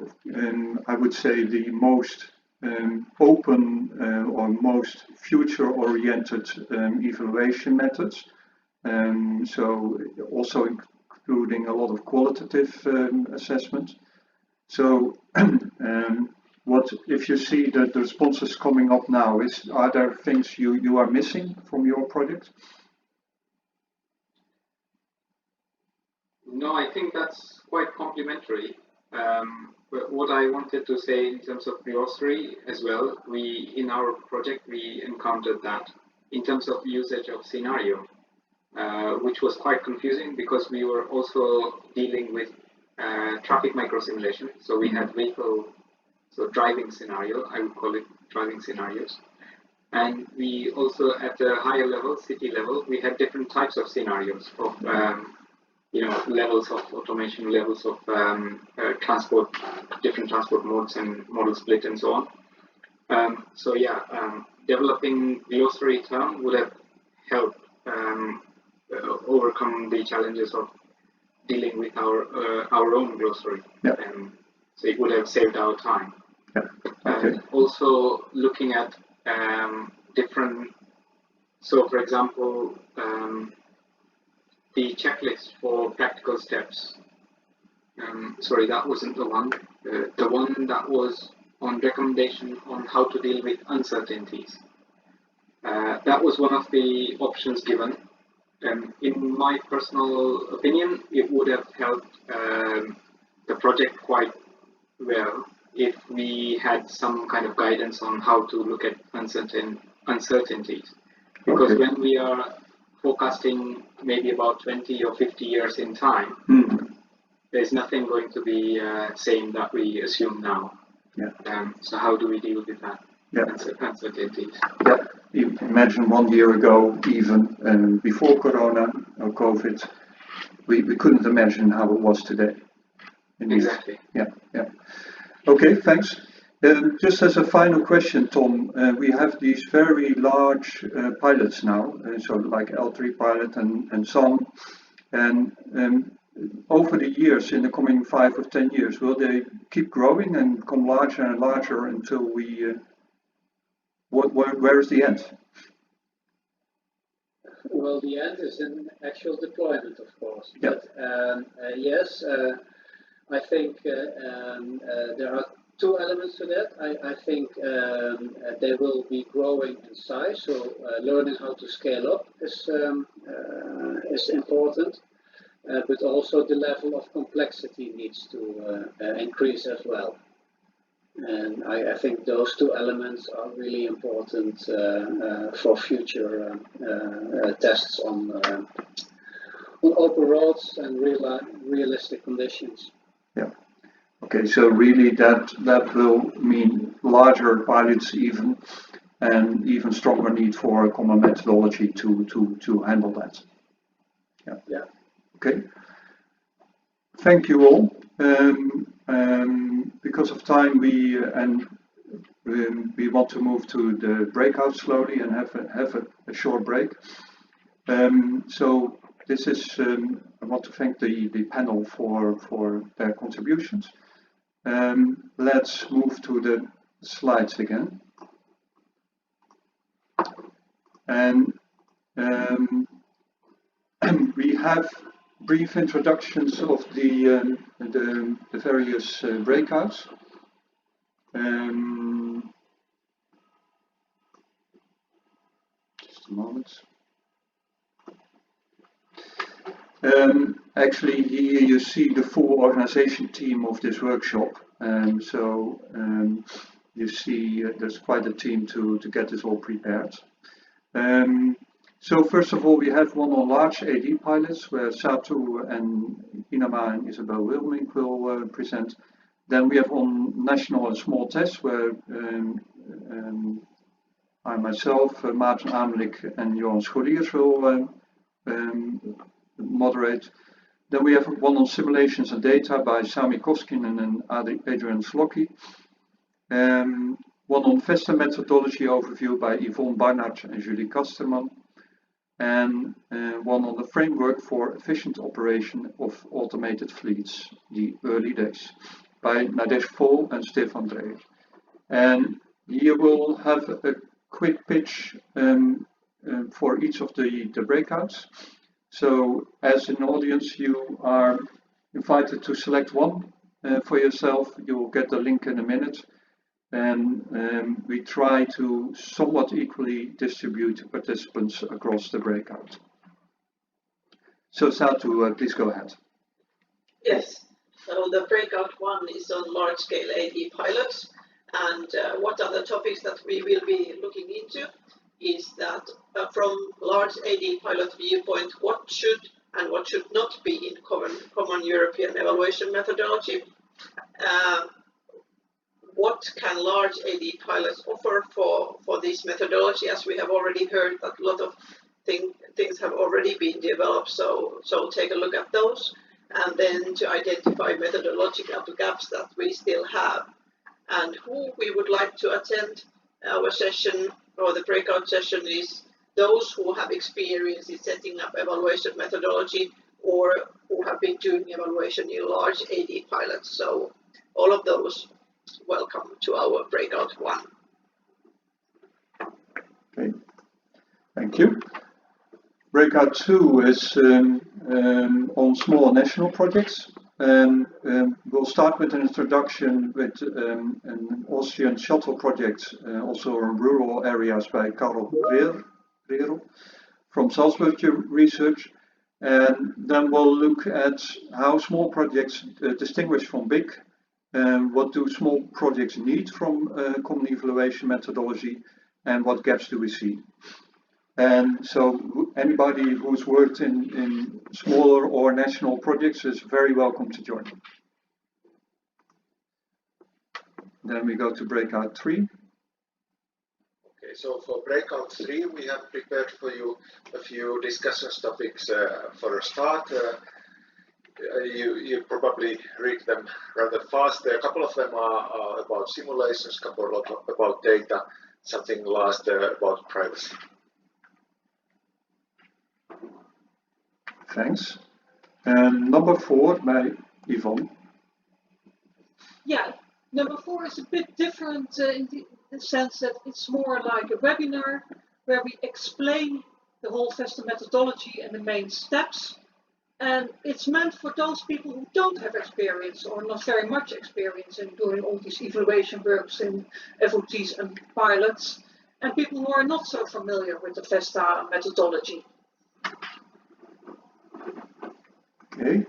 I would say, the most open or most future-oriented evaluation methods. So, also including a lot of qualitative assessment. So, what if you see that the responses coming up now? Are there things you are missing from your project? No, I think that's quite complimentary. But what I wanted to say in terms of glossary as well, in our project we encountered that in terms of usage of scenario, which was quite confusing because we were also dealing with traffic microsimulation. So we had driving scenario, I would call it driving scenarios. And we also, at a higher level, city level, we had different types of scenarios of levels of automation, levels of transport, different transport modes and model split and so on. Developing glossary term would have helped overcome the challenges of dealing with our own glossary. Yeah. So it would have saved our time. Yeah. Okay. Also looking at different, so for example, the checklist for practical steps. Sorry, that wasn't the one. The one that was on recommendation on how to deal with uncertainties. That was one of the options given. In my personal opinion, it would have helped the project quite well if we had some kind of guidance on how to look at uncertainties. Because Okay. when we are forecasting maybe about 20 or 50 years in time, there's nothing going to be same that we assume now. Yeah. So how do we deal with that? Yeah. Uncertainties. Yeah. Imagine 1 year ago, even before Corona or COVID, we couldn't imagine how it was today. Indeed. Exactly. Yeah. Yeah. Okay. Thanks. Just as a final question, Tom, we have these very large pilots now, so like L3 pilot and some, and over the years, in the coming 5 or 10 years, will they keep growing and become larger and larger until we? Where is the end? Well, the end is in actual deployment, of course. Yeah. But yes, I think there are two elements to that. I think they will be growing in size, so learning how to scale up is important, but also the level of complexity needs to increase as well. And I think those two elements are really important for future tests on open roads and realistic conditions. Yeah. Okay, so really that will mean larger pilots even, and even stronger need for a common methodology to handle that. Yeah. Yeah. Okay. Thank you all. Because of time, we want to move to the breakout slowly and have a short break. So this is I want to thank the panel for their contributions. Let's move to the slides again. And we have brief introductions of the various breakouts. Just a moment. Actually, here you see the full organization team of this workshop. You see there's quite a team to get this all prepared. So first of all, we have one on large AD pilots where Satu and Inama and Isabel Wilming will present. Then we have on national and small tests where I myself, Maarten Amelik and Johan Scholiers will moderate. Then we have one on simulations and data by Sami Koskinen and Adrian Slocki. One on Festa methodology overview by Yvonne Barnard and Julie Kasterman. And one on the framework for efficient operation of automated fleets, the early days, by Nadesh Vol and Stefan Dreyer. And here we'll have a quick pitch for each of the breakouts. So as an audience, you are invited to select one for yourself. You'll get the link in a minute. And we try to somewhat equally distribute participants across the breakout. So Satu, please go ahead. Yes, so the breakout one is on large-scale AD pilots, and what are the topics that we will be looking into is that from large AD pilot viewpoint, what should and what should not be in common European evaluation methodology. What can large AD pilots offer for this methodology? As we have already heard that a lot of things have already been developed, so take a look at those, and then to identify methodological gaps that we still have, and who we would like to attend our session or the breakout session is those who have experience in setting up evaluation methodology or who have been doing evaluation in large AD pilots. So all of those, welcome to our breakout one. Okay, thank you. Breakout two is on small national projects. We'll start with an introduction with an Austrian shuttle project, also in rural areas by Karel Rero from Salzburg Research. And then we'll look at how small projects distinguish from big. What do small projects need from common evaluation methodology, and what gaps do we see? And so anybody who's worked in smaller or national projects is very welcome to join. Then we go to breakout three. Okay, so for breakout three, we have prepared for you a few discussion topics for a start. You probably read them rather fast. A couple of them are about simulations, a couple about data, something last about privacy. Thanks. And number 4 by Yvonne. Yeah, number 4 is a bit different in the sense that it's more like a webinar where we explain the whole Festa methodology and the main steps. And it's meant for those people who don't have experience or not very much experience in doing all these evaluation works in FOTs and pilots, and people who are not so familiar with the Festa methodology. Okay,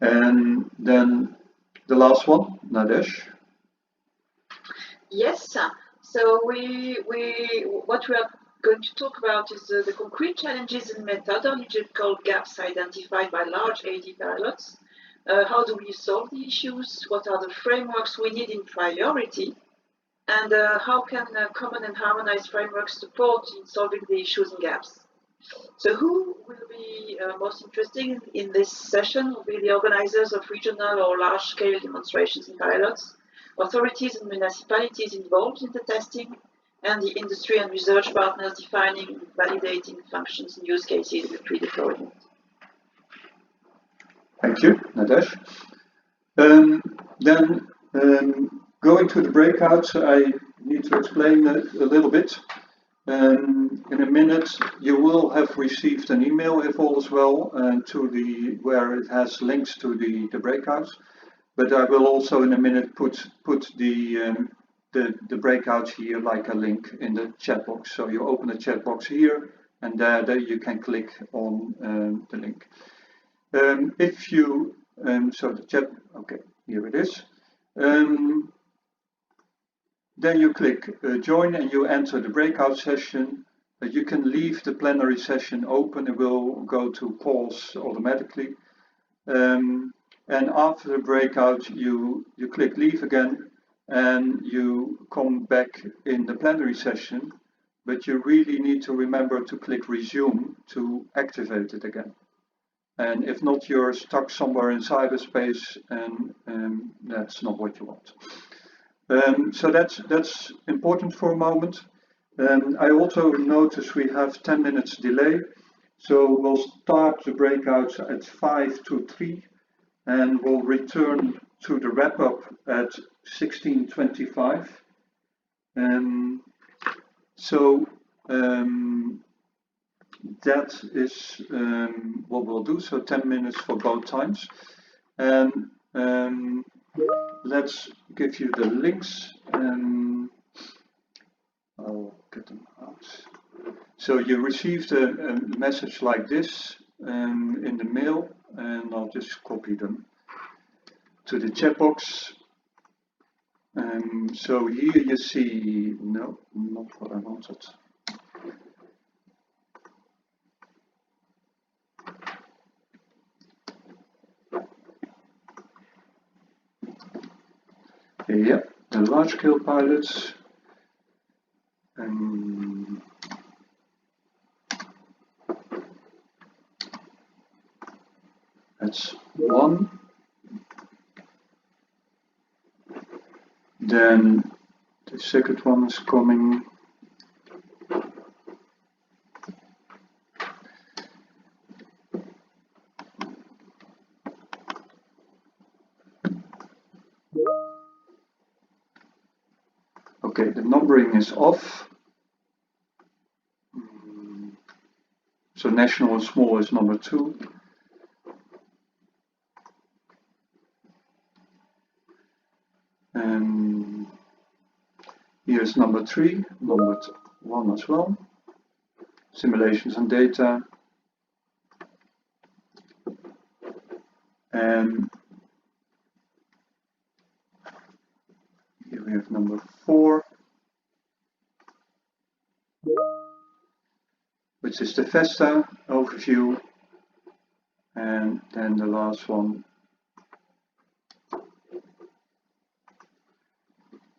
and then the last one, Nadesh. Yes, so what we are going to talk about is the concrete challenges and methodological gaps identified by large AD pilots. How do we solve the issues? What are the frameworks we need in priority? And how can common and harmonized frameworks support in solving the issues and gaps? So who will be most interested in this session will be the organizers of regional or large-scale demonstrations and pilots, authorities and municipalities involved in the testing, and the industry and research partners defining and validating functions and use cases in the pre-deployment. Thank you, Nadesh. Then going to the breakouts, I need to explain a little bit. In a minute, you will have received an email, if all is well, to where it has links to the breakouts. But I will also in a minute put the breakouts here like a link in the chat box. So you open the chat box here, and there you can click on the link. If you so the chat, okay, here it is. Then you click join and you enter the breakout session. You can leave the plenary session open. It will go to pause automatically. And after the breakout, you click leave again and you come back in the plenary session. But you really need to remember to click resume to activate it again. And if not, you're stuck somewhere in cyberspace, and that's not what you want. So that's important for a moment. I also notice we have 10 minutes delay. So we'll start the breakouts at 5 to 3 and we'll return to the wrap up at 16:25. So that is what we'll do. So 10 minutes for both times. And let's give you the links. I'll get them out. So you received a message like this in the mail, and I'll just copy them to the chat box. So here you see, no, not what I wanted. Yeah, the large-scale pilots. That's one. Then the second one is coming. Okay, the numbering is off. So national and small is number 2. And here's number 3, number 1 as well. Simulations and data. And here we have number 4, which is the Festa overview. And then the last one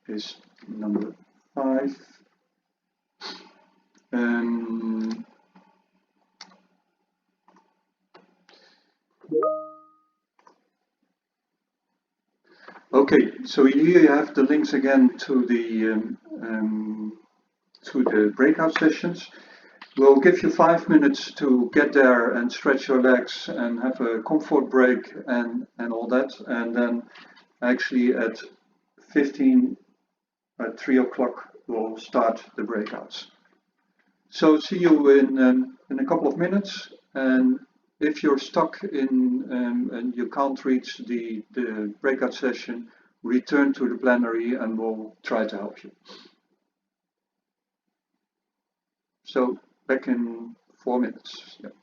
is number 5. Okay, so here you have the links again to the breakout sessions. We'll give you 5 minutes to get there and stretch your legs and have a comfort break and all that, and then actually at 3 o'clock we'll start the breakouts. So see you in a couple of minutes, and if you're stuck in and you can't reach the breakout session, return to the plenary and we'll try to help you. So back in 4 minutes. Yeah.